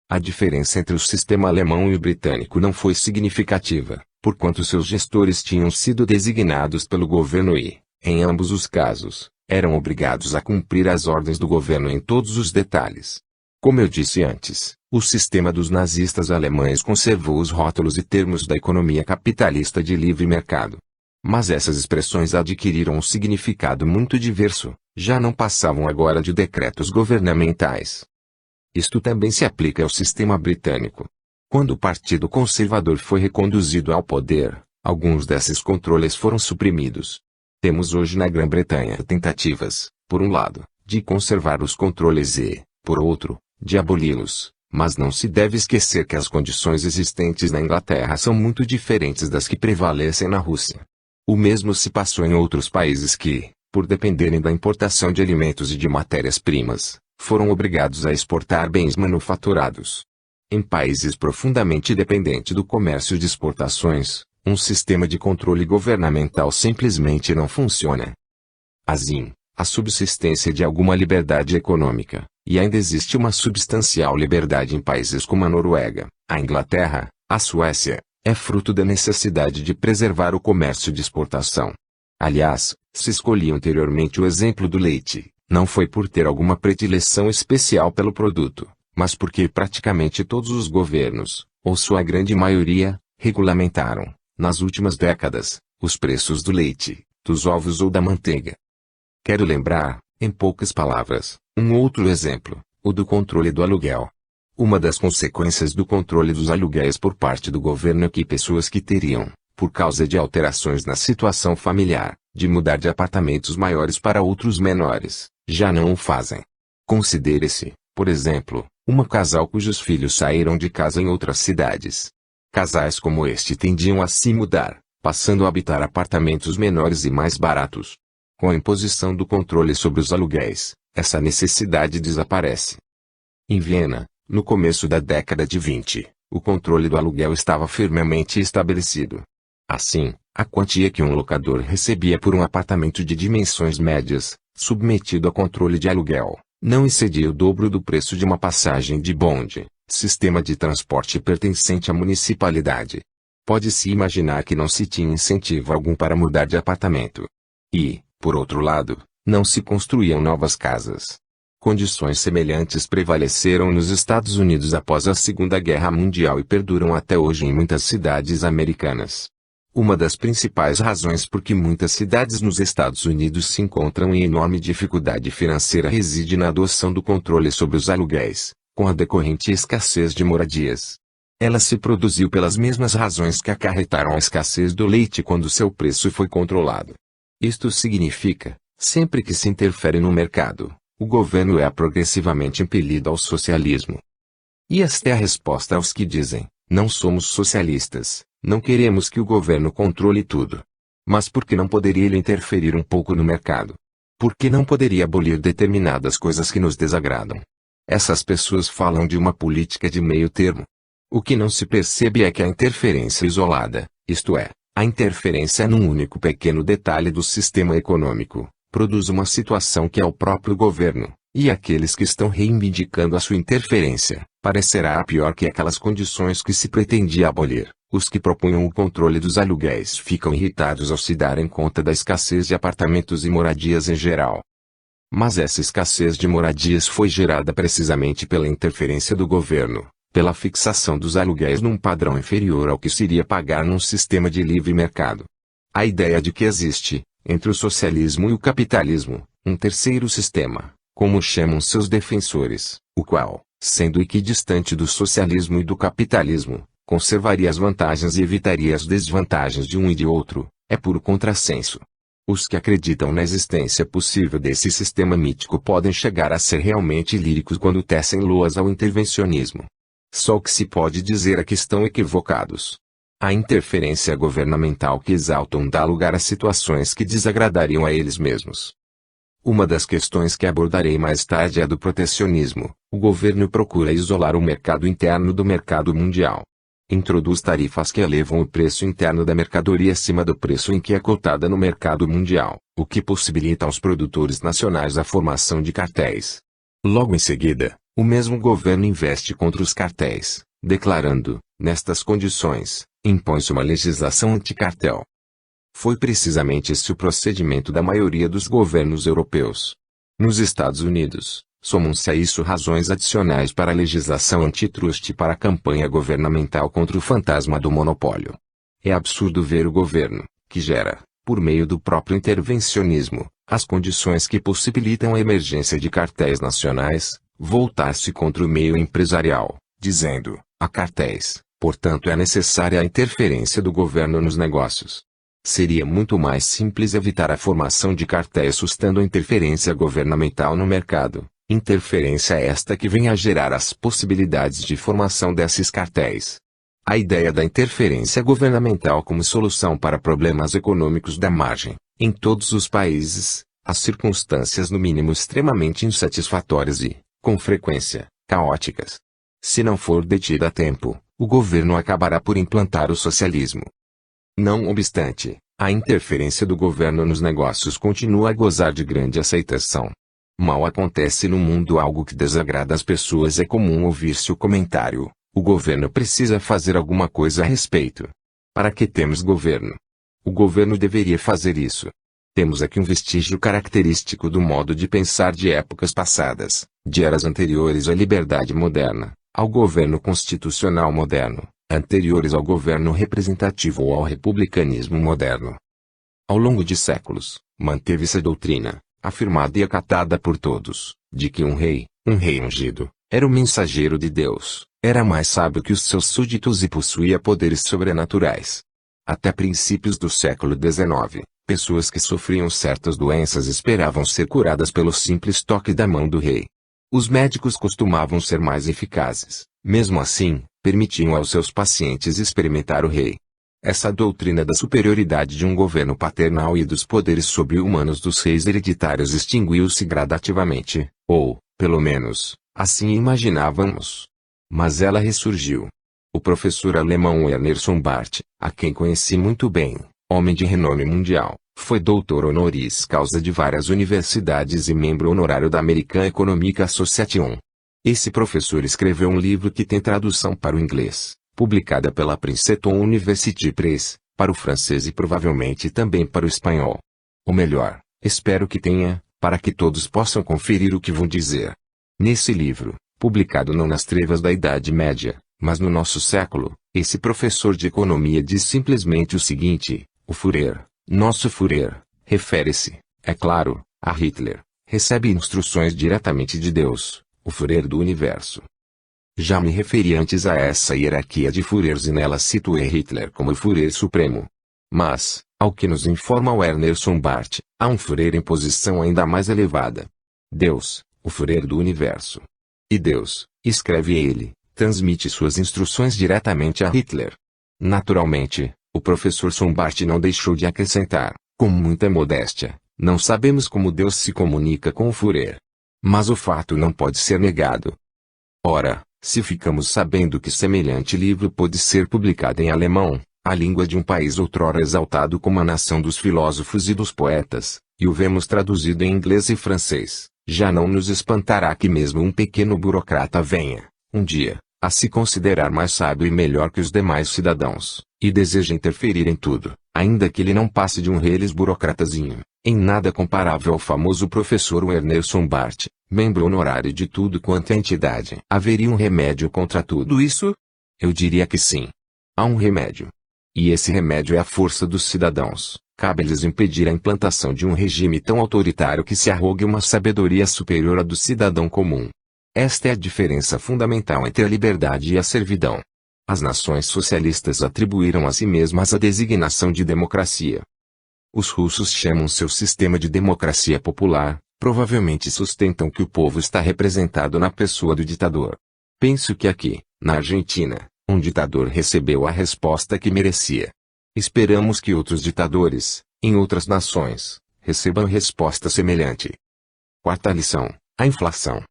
A diferença entre o sistema alemão e o britânico não foi significativa, porquanto seus gestores tinham sido designados pelo governo e, em ambos os casos, eram obrigados a cumprir as ordens do governo em todos os detalhes. Como eu disse antes, o sistema dos nazistas alemães conservou os rótulos e termos da economia capitalista de livre mercado. Mas essas expressões adquiriram um significado muito diverso, já não passavam agora de decretos governamentais. Isto também se aplica ao sistema britânico. Quando o Partido Conservador foi reconduzido ao poder, alguns desses controles foram suprimidos. Temos hoje na Grã-Bretanha tentativas, por um lado, de conservar os controles e, por outro, de aboli-los, mas não se deve esquecer que as condições existentes na Inglaterra são muito diferentes das que prevalecem na Rússia. O mesmo se passou em outros países que, por dependerem da importação de alimentos e de matérias-primas, foram obrigados a exportar bens manufaturados. Em países profundamente dependentes do comércio de exportações, um sistema de controle governamental simplesmente não funciona. Assim, a subsistência de alguma liberdade econômica, e ainda existe uma substancial liberdade em países como a Noruega, a Inglaterra, a Suécia, é fruto da necessidade de preservar o comércio de exportação. Aliás, se escolhi anteriormente o exemplo do leite, não foi por ter alguma predileção especial pelo produto, mas porque praticamente todos os governos, ou sua grande maioria, regulamentaram, nas últimas décadas, os preços do leite, dos ovos ou da manteiga. Quero lembrar, em poucas palavras, um outro exemplo, o do controle do aluguel. Uma das consequências do controle dos aluguéis por parte do governo é que pessoas que teriam, por causa de alterações na situação familiar, de mudar de apartamentos maiores para outros menores, já não o fazem. Considere-se, por exemplo, um casal cujos filhos saíram de casa em outras cidades. Casais como este tendiam a se mudar, passando a habitar apartamentos menores e mais baratos. Com a imposição do controle sobre os aluguéis, essa necessidade desaparece. Em Viena, no começo da década de 20, o controle do aluguel estava firmemente estabelecido. Assim, a quantia que um locador recebia por um apartamento de dimensões médias, submetido a controle de aluguel, não excedia o dobro do preço de uma passagem de bonde, sistema de transporte pertencente à municipalidade. Pode-se imaginar que não se tinha incentivo algum para mudar de apartamento. E, por outro lado, não se construíam novas casas. Condições semelhantes prevaleceram nos Estados Unidos após a Segunda Guerra Mundial e perduram até hoje em muitas cidades americanas. Uma das principais razões por que muitas cidades nos Estados Unidos se encontram em enorme dificuldade financeira reside na adoção do controle sobre os aluguéis, com a decorrente escassez de moradias. Ela se produziu pelas mesmas razões que acarretaram a escassez do leite quando seu preço foi controlado. Isto significa, sempre que se interfere no mercado, o governo é progressivamente impelido ao socialismo. E esta é a resposta aos que dizem, não somos socialistas, não queremos que o governo controle tudo. Mas por que não poderia ele interferir um pouco no mercado? Por que não poderia abolir determinadas coisas que nos desagradam? Essas pessoas falam de uma política de meio termo. O que não se percebe é que a interferência isolada, isto é, a interferência num único pequeno detalhe do sistema econômico, produz uma situação que é o próprio governo, E aqueles que estão reivindicando a sua interferência, parecerá pior que aquelas condições que se pretendia abolir. Os que propunham o controle dos aluguéis ficam irritados ao se darem conta da escassez de apartamentos e moradias em geral. Mas essa escassez de moradias foi gerada precisamente pela interferência do governo, pela fixação dos aluguéis num padrão inferior ao que se iria pagar num sistema de livre mercado. A ideia de que existe, entre o socialismo e o capitalismo, um terceiro sistema, como chamam seus defensores, o qual, sendo equidistante do socialismo e do capitalismo, conservaria as vantagens e evitaria as desvantagens de um e de outro, é puro contrassenso. Os que acreditam na existência possível desse sistema mítico podem chegar a ser realmente líricos quando tecem loas ao intervencionismo. Só o que se pode dizer é que estão equivocados. A interferência governamental que exaltam dá lugar a situações que desagradariam a eles mesmos. Uma das questões que abordarei mais tarde é a do protecionismo. O governo procura isolar o mercado interno do mercado mundial. Introduz tarifas que elevam o preço interno da mercadoria acima do preço em que é cotada no mercado mundial, o que possibilita aos produtores nacionais a formação de cartéis. Logo em seguida, o mesmo governo investe contra os cartéis, declarando, nestas condições, impõe-se uma legislação anticartel. Foi precisamente esse o procedimento da maioria dos governos europeus. Nos Estados Unidos, somam-se a isso razões adicionais para a legislação antitruste e para a campanha governamental contra o fantasma do monopólio. É absurdo ver o governo, que gera, por meio do próprio intervencionismo, as condições que possibilitam a emergência de cartéis nacionais, voltar-se contra o meio empresarial, dizendo, há cartéis, portanto é necessária a interferência do governo nos negócios. Seria muito mais simples evitar a formação de cartéis sustando a interferência governamental no mercado, interferência esta que vem a gerar as possibilidades de formação desses cartéis. A ideia da interferência governamental como solução para problemas econômicos da margem, em todos os países, as circunstâncias no mínimo extremamente insatisfatórias e, com frequência, caóticas. Se não for detida a tempo, o governo acabará por implantar o socialismo. Não obstante, a interferência do governo nos negócios continua a gozar de grande aceitação. Mal acontece no mundo algo que desagrada as pessoas, é comum ouvir-se o comentário: o governo precisa fazer alguma coisa a respeito. Para que temos governo? O governo deveria fazer isso. Temos aqui um vestígio característico do modo de pensar de épocas passadas, de eras anteriores à liberdade moderna, ao governo constitucional moderno, anteriores ao governo representativo ou ao republicanismo moderno. Ao longo de séculos, manteve-se a doutrina, afirmada e acatada por todos, de que um rei ungido, era o mensageiro de Deus, era mais sábio que os seus súditos e possuía poderes sobrenaturais. Até princípios do século XIX, pessoas que sofriam certas doenças esperavam ser curadas pelo simples toque da mão do rei. Os médicos costumavam ser mais eficazes, mesmo assim, permitiam aos seus pacientes experimentar o rei. Essa doutrina da superioridade de um governo paternal e dos poderes sobre-humanos dos reis hereditários extinguiu-se gradativamente, ou, pelo menos, assim imaginávamos. Mas ela ressurgiu. O professor alemão Werner Sombart, a quem conheci muito bem, homem de renome mundial, foi doutor honoris causa de várias universidades e membro honorário da American Economic Association. Esse professor escreveu um livro que tem tradução para o inglês, publicada pela Princeton University Press, para o francês e provavelmente também para o espanhol. Ou melhor, espero que tenha, para que todos possam conferir o que vou dizer. Nesse livro, publicado não nas trevas da Idade Média, mas no nosso século, esse professor de economia diz simplesmente o seguinte: o Führer, nosso Führer, refere-se, é claro, a Hitler, recebe instruções diretamente de Deus, o Führer do universo. Já me referi antes a essa hierarquia de Führers e nela situei Hitler como o Führer supremo. Mas, ao que nos informa Werner Sombart, há um Führer em posição ainda mais elevada. Deus, o Führer do universo. E Deus, escreve ele, transmite suas instruções diretamente a Hitler. Naturalmente, o professor Sombart não deixou de acrescentar, com muita modéstia, não sabemos como Deus se comunica com o Führer. Mas o fato não pode ser negado. Ora, se ficamos sabendo que semelhante livro pôde ser publicado em alemão, a língua de um país outrora exaltado como a nação dos filósofos e dos poetas, e o vemos traduzido em inglês e francês, Já não nos espantará que mesmo um pequeno burocrata venha, um dia, a se considerar mais sábio e melhor que os demais cidadãos, e deseja interferir em tudo, ainda que ele não passe de um reles burocratazinho, em nada comparável ao famoso professor Wernerson Bart, membro honorário de tudo quanto é entidade. Haveria um remédio contra tudo isso? Eu diria que sim. Há um remédio. E esse remédio é a força dos cidadãos. Cabe-lhes impedir a implantação de um regime tão autoritário que se arrogue uma sabedoria superior à do cidadão comum. Esta é a diferença fundamental entre a liberdade e a servidão. As nações socialistas atribuíram a si mesmas a designação de democracia. Os russos chamam seu sistema de democracia popular, provavelmente sustentam que o povo está representado na pessoa do ditador. Penso que aqui, na Argentina, um ditador recebeu a resposta que merecia. Esperamos que outros ditadores, em outras nações, recebam resposta semelhante. Quarta lição: a inflação.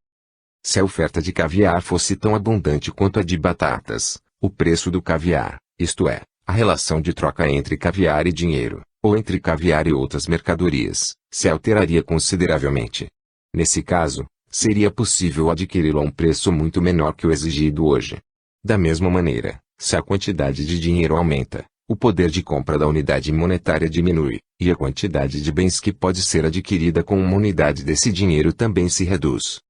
Se a oferta de caviar fosse tão abundante quanto a de batatas, o preço do caviar, isto é, a relação de troca entre caviar e dinheiro, ou entre caviar e outras mercadorias, se alteraria consideravelmente. Nesse caso, seria possível adquiri-lo a um preço muito menor que o exigido hoje. Da mesma maneira, se a quantidade de dinheiro aumenta, o poder de compra da unidade monetária diminui, e a quantidade de bens que pode ser adquirida com uma unidade desse dinheiro também se reduz.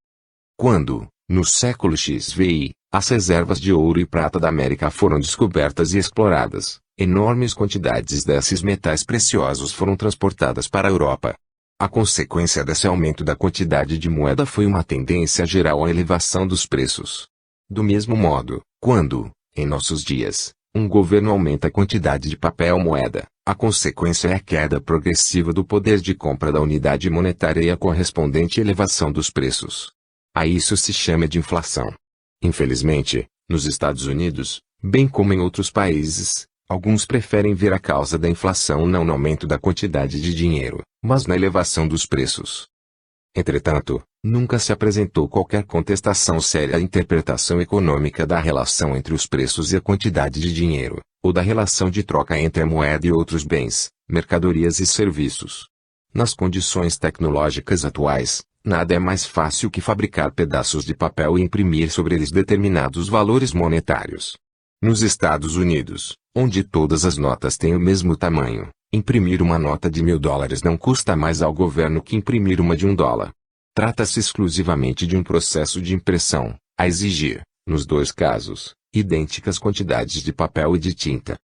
Quando, no século XVI, as reservas de ouro e prata da América foram descobertas e exploradas, enormes quantidades desses metais preciosos foram transportadas para a Europa. A consequência desse aumento da quantidade de moeda foi uma tendência geral à elevação dos preços. Do mesmo modo, quando, em nossos dias, um governo aumenta a quantidade de papel moeda, a consequência é a queda progressiva do poder de compra da unidade monetária e a correspondente elevação dos preços. A isso se chama de inflação. Infelizmente, nos Estados Unidos, bem como em outros países, alguns preferem ver a causa da inflação não no aumento da quantidade de dinheiro, mas na elevação dos preços. Entretanto, nunca se apresentou qualquer contestação séria à interpretação econômica da relação entre os preços e a quantidade de dinheiro, ou da relação de troca entre a moeda e outros bens, mercadorias e serviços. Nas condições tecnológicas atuais, nada é mais fácil que fabricar pedaços de papel e imprimir sobre eles determinados valores monetários. Nos Estados Unidos, onde todas as notas têm o mesmo tamanho, imprimir uma nota de $1.000 não custa mais ao governo que imprimir uma de $1. Trata-se exclusivamente de um processo de impressão, a exigir, nos dois casos, idênticas quantidades de papel e de tinta.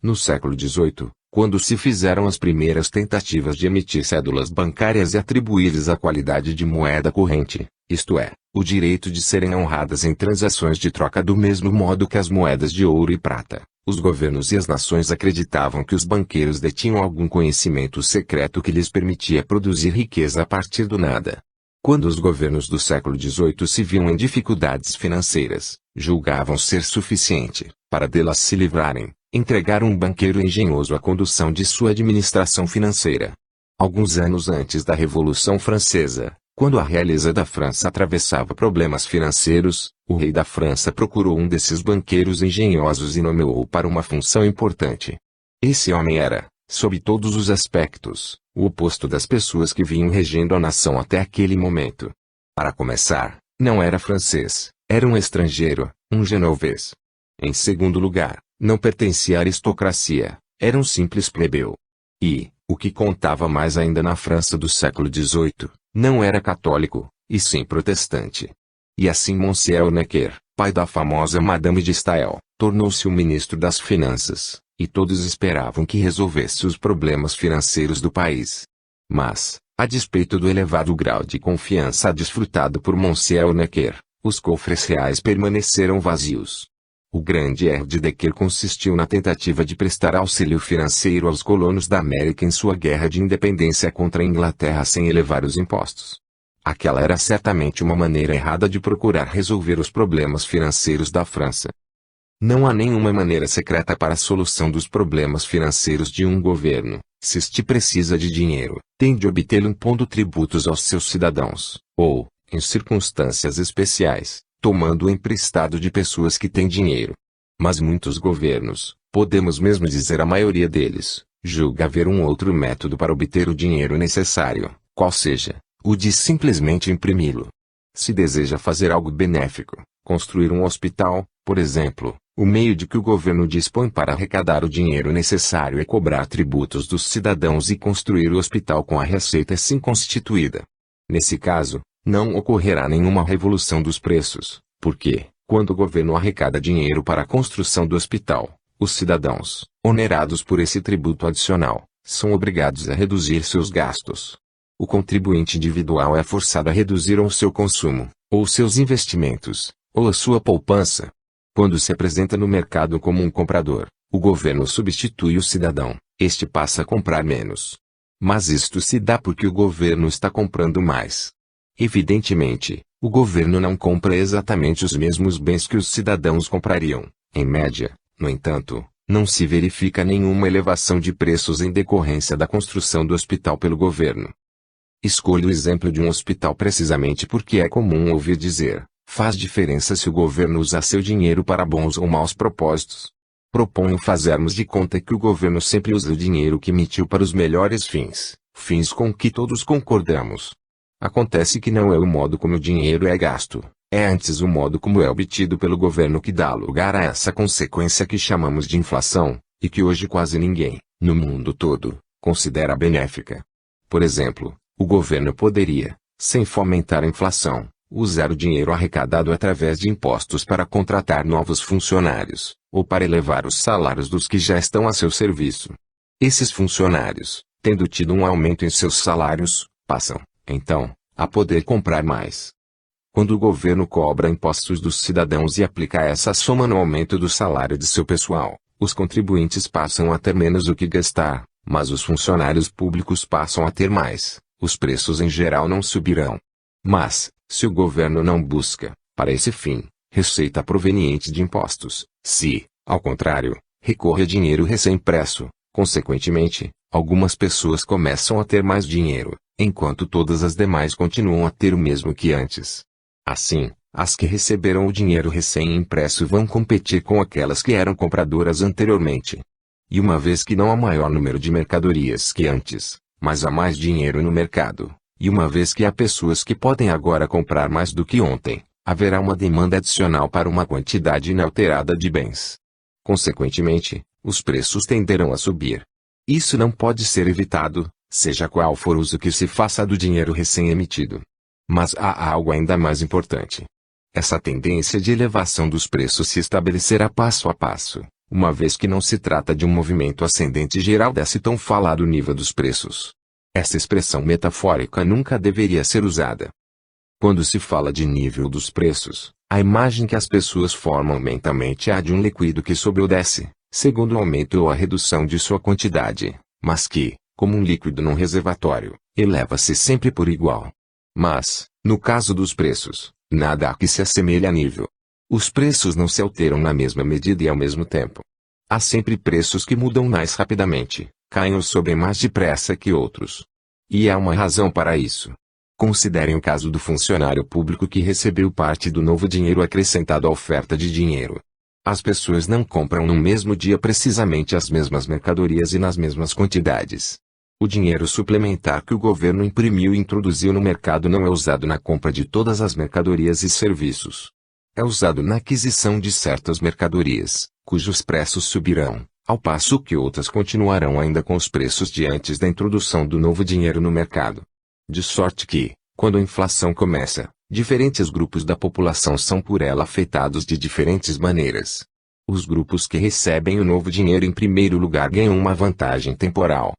No século XVIII, quando se fizeram as primeiras tentativas de emitir cédulas bancárias e atribuir-lhes a qualidade de moeda corrente, isto é, o direito de serem honradas em transações de troca do mesmo modo que as moedas de ouro e prata, os governos e as nações acreditavam que os banqueiros detinham algum conhecimento secreto que lhes permitia produzir riqueza a partir do nada. Quando os governos do século XVIII se viam em dificuldades financeiras, julgavam ser suficiente, para delas se livrarem, entregar um banqueiro engenhoso à condução de sua administração financeira. Alguns anos antes da Revolução Francesa, quando a realeza da França atravessava problemas financeiros, o rei da França procurou um desses banqueiros engenhosos e nomeou-o para uma função importante. Esse homem era, sob todos os aspectos, o oposto das pessoas que vinham regendo a nação até aquele momento. Para começar, não era francês, era um estrangeiro, um genovês. Em segundo lugar, não pertencia à aristocracia, era um simples plebeu. E, o que contava mais ainda na França do século XVIII, não era católico, e sim protestante. E assim Monsieur Necker, pai da famosa Madame de Staël, tornou-se o ministro das Finanças, e todos esperavam que resolvesse os problemas financeiros do país. Mas, a despeito do elevado grau de confiança desfrutado por Monsieur Necker, os cofres reais permaneceram vazios. O grande erro de Necker consistiu na tentativa de prestar auxílio financeiro aos colonos da América em sua guerra de independência contra a Inglaterra sem elevar os impostos. Aquela era certamente uma maneira errada de procurar resolver os problemas financeiros da França. Não há nenhuma maneira secreta para a solução dos problemas financeiros de um governo. Se este precisa de dinheiro, tem de obtê-lo impondo tributos aos seus cidadãos, ou, em circunstâncias especiais, tomando emprestado de pessoas que têm dinheiro. Mas muitos governos, podemos mesmo dizer a maioria deles, julga haver um outro método para obter o dinheiro necessário, qual seja, o de simplesmente imprimi-lo. Se deseja fazer algo benéfico, construir um hospital, por exemplo, o meio de que o governo dispõe para arrecadar o dinheiro necessário é cobrar tributos dos cidadãos e construir o hospital com a receita assim constituída. Nesse caso, não ocorrerá nenhuma revolução dos preços, porque, quando o governo arrecada dinheiro para a construção do hospital, os cidadãos, onerados por esse tributo adicional, são obrigados a reduzir seus gastos. O contribuinte individual é forçado a reduzir ou seu consumo, ou seus investimentos, ou a sua poupança. Quando se apresenta no mercado como um comprador, o governo substitui o cidadão, este passa a comprar menos. Mas isto se dá porque o governo está comprando mais. Evidentemente, o governo não compra exatamente os mesmos bens que os cidadãos comprariam, em média. No entanto, não se verifica nenhuma elevação de preços em decorrência da construção do hospital pelo governo. Escolho o exemplo de um hospital precisamente porque é comum ouvir dizer: faz diferença se o governo usar seu dinheiro para bons ou maus propósitos. Proponho fazermos de conta que o governo sempre usa o dinheiro que emitiu para os melhores fins com que todos concordamos. Acontece que não é o modo como o dinheiro é gasto, é antes o modo como é obtido pelo governo que dá lugar a essa consequência que chamamos de inflação, e que hoje quase ninguém, no mundo todo, considera benéfica. Por exemplo, o governo poderia, sem fomentar a inflação, usar o dinheiro arrecadado através de impostos para contratar novos funcionários, ou para elevar os salários dos que já estão a seu serviço. Esses funcionários, tendo tido um aumento em seus salários, passam, então, a poder comprar mais. Quando o governo cobra impostos dos cidadãos e aplica essa soma no aumento do salário de seu pessoal, os contribuintes passam a ter menos o que gastar, mas os funcionários públicos passam a ter mais. Os preços em geral não subirão. Mas, se o governo não busca, para esse fim, receita proveniente de impostos, se, ao contrário, recorre a dinheiro recém-impresso, consequentemente, algumas pessoas começam a ter mais dinheiro, enquanto todas as demais continuam a ter o mesmo que antes. Assim, as que receberam o dinheiro recém-impresso vão competir com aquelas que eram compradoras anteriormente. E uma vez que não há maior número de mercadorias que antes, mas há mais dinheiro no mercado, e uma vez que há pessoas que podem agora comprar mais do que ontem, haverá uma demanda adicional para uma quantidade inalterada de bens. Consequentemente, os preços tenderão a subir. Isso não pode ser evitado, seja qual for o uso que se faça do dinheiro recém-emitido. Mas há algo ainda mais importante. Essa tendência de elevação dos preços se estabelecerá passo a passo, uma vez que não se trata de um movimento ascendente geral desse tão falado nível dos preços. Essa expressão metafórica nunca deveria ser usada. Quando se fala de nível dos preços, a imagem que as pessoas formam mentalmente é a de um líquido que sobe ou desce, segundo o aumento ou a redução de sua quantidade, mas que, como um líquido num reservatório, eleva-se sempre por igual. Mas, no caso dos preços, nada há que se assemelhe a nível. Os preços não se alteram na mesma medida e ao mesmo tempo. Há sempre preços que mudam mais rapidamente, caem ou sobem mais depressa que outros. E há uma razão para isso. Considerem o caso do funcionário público que recebeu parte do novo dinheiro acrescentado à oferta de dinheiro. As pessoas não compram no mesmo dia precisamente as mesmas mercadorias e nas mesmas quantidades. O dinheiro suplementar que o governo imprimiu e introduziu no mercado não é usado na compra de todas as mercadorias e serviços. É usado na aquisição de certas mercadorias, cujos preços subirão, ao passo que outras continuarão ainda com os preços de antes da introdução do novo dinheiro no mercado. De sorte que, quando a inflação começa, diferentes grupos da população são por ela afetados de diferentes maneiras. Os grupos que recebem o novo dinheiro em primeiro lugar ganham uma vantagem temporal.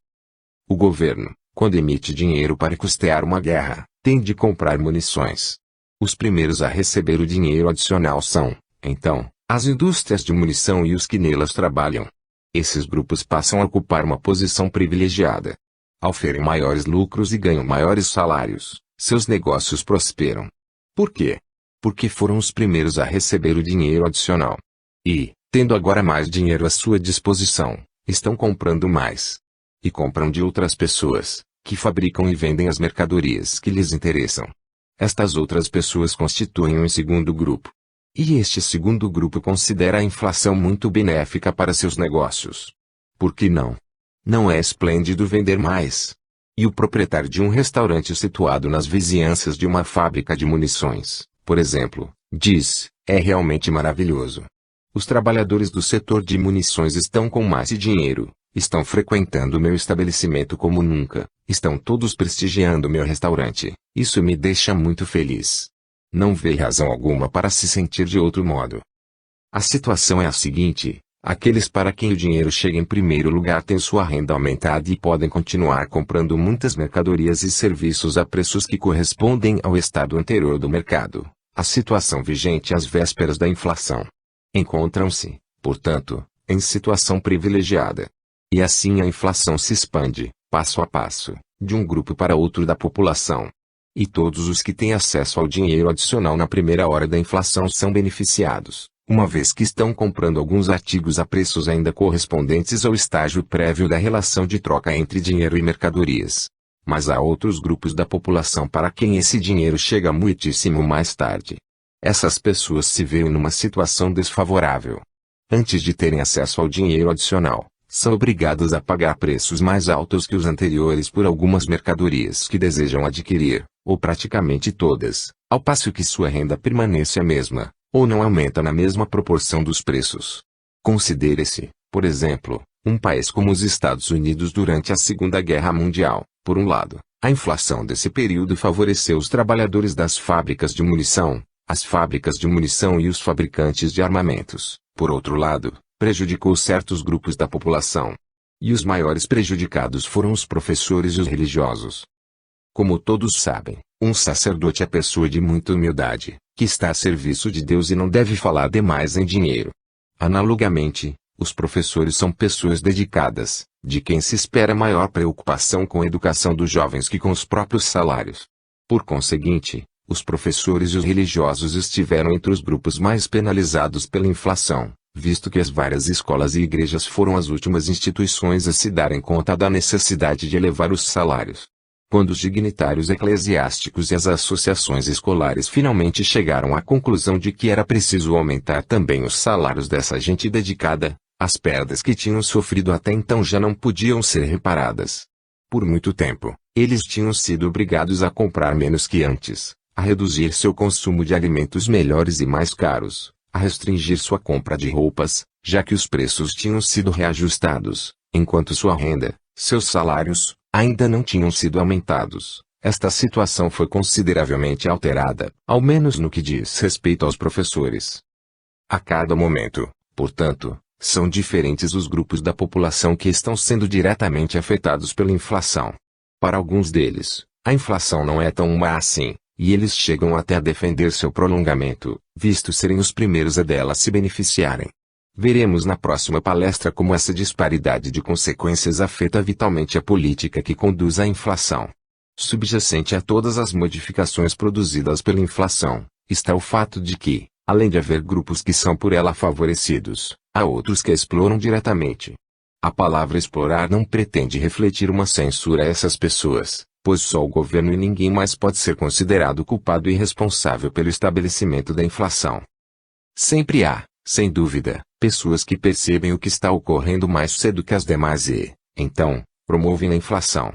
O governo, quando emite dinheiro para custear uma guerra, tem de comprar munições. Os primeiros a receber o dinheiro adicional são, então, as indústrias de munição e os que nelas trabalham. Esses grupos passam a ocupar uma posição privilegiada. Ao oferem maiores lucros e ganham maiores salários, seus negócios prosperam. Por quê? Porque foram os primeiros a receber o dinheiro adicional. E, tendo agora mais dinheiro à sua disposição, estão comprando mais. E compram de outras pessoas, que fabricam e vendem as mercadorias que lhes interessam. Estas outras pessoas constituem um segundo grupo. E este segundo grupo considera a inflação muito benéfica para seus negócios. Por que não? Não é esplêndido vender mais? E o proprietário de um restaurante situado nas vizinhanças de uma fábrica de munições, por exemplo, diz: é realmente maravilhoso. Os trabalhadores do setor de munições estão com mais dinheiro, estão frequentando meu estabelecimento como nunca, estão todos prestigiando meu restaurante. Isso me deixa muito feliz. Não vê razão alguma para se sentir de outro modo. A situação é a seguinte: aqueles para quem o dinheiro chega em primeiro lugar têm sua renda aumentada e podem continuar comprando muitas mercadorias e serviços a preços que correspondem ao estado anterior do mercado, a situação vigente às vésperas da inflação. Encontram-se, portanto, em situação privilegiada. E assim a inflação se expande, passo a passo, de um grupo para outro da população. E todos os que têm acesso ao dinheiro adicional na primeira hora da inflação são beneficiados, uma vez que estão comprando alguns artigos a preços ainda correspondentes ao estágio prévio da relação de troca entre dinheiro e mercadorias. Mas há outros grupos da população para quem esse dinheiro chega muitíssimo mais tarde. Essas pessoas se veem numa situação desfavorável. Antes de terem acesso ao dinheiro adicional, são obrigadas a pagar preços mais altos que os anteriores por algumas mercadorias que desejam adquirir, ou praticamente todas, ao passo que sua renda permanece a mesma, ou não aumenta na mesma proporção dos preços. Considere-se, por exemplo, um país como os Estados Unidos durante a Segunda Guerra Mundial. Por um lado, a inflação desse período favoreceu os trabalhadores das fábricas de munição, as fábricas de munição e os fabricantes de armamentos. Por outro lado, prejudicou certos grupos da população. E os maiores prejudicados foram os professores e os religiosos. Como todos sabem, um sacerdote é pessoa de muita humildade, que está a serviço de Deus e não deve falar demais em dinheiro. Analogamente, os professores são pessoas dedicadas, de quem se espera maior preocupação com a educação dos jovens que com os próprios salários. Por conseguinte, os professores e os religiosos estiveram entre os grupos mais penalizados pela inflação, visto que as várias escolas e igrejas foram as últimas instituições a se darem conta da necessidade de elevar os salários. Quando os dignitários eclesiásticos e as associações escolares finalmente chegaram à conclusão de que era preciso aumentar também os salários dessa gente dedicada, as perdas que tinham sofrido até então já não podiam ser reparadas. Por muito tempo, eles tinham sido obrigados a comprar menos que antes, a reduzir seu consumo de alimentos melhores e mais caros, a restringir sua compra de roupas, já que os preços tinham sido reajustados, enquanto sua renda, seus salários, ainda não tinham sido aumentados. Esta situação foi consideravelmente alterada, ao menos no que diz respeito aos professores. A cada momento, portanto, são diferentes os grupos da população que estão sendo diretamente afetados pela inflação. Para alguns deles, a inflação não é tão má assim, e eles chegam até a defender seu prolongamento, visto serem os primeiros a dela se beneficiarem. Veremos na próxima palestra como essa disparidade de consequências afeta vitalmente a política que conduz à inflação. Subjacente a todas as modificações produzidas pela inflação, está o fato de que, além de haver grupos que são por ela favorecidos, há outros que a exploram diretamente. A palavra explorar não pretende refletir uma censura a essas pessoas, pois só o governo e ninguém mais pode ser considerado culpado e responsável pelo estabelecimento da inflação. Sempre há, sem dúvida, pessoas que percebem o que está ocorrendo mais cedo que as demais e, então, promovem a inflação.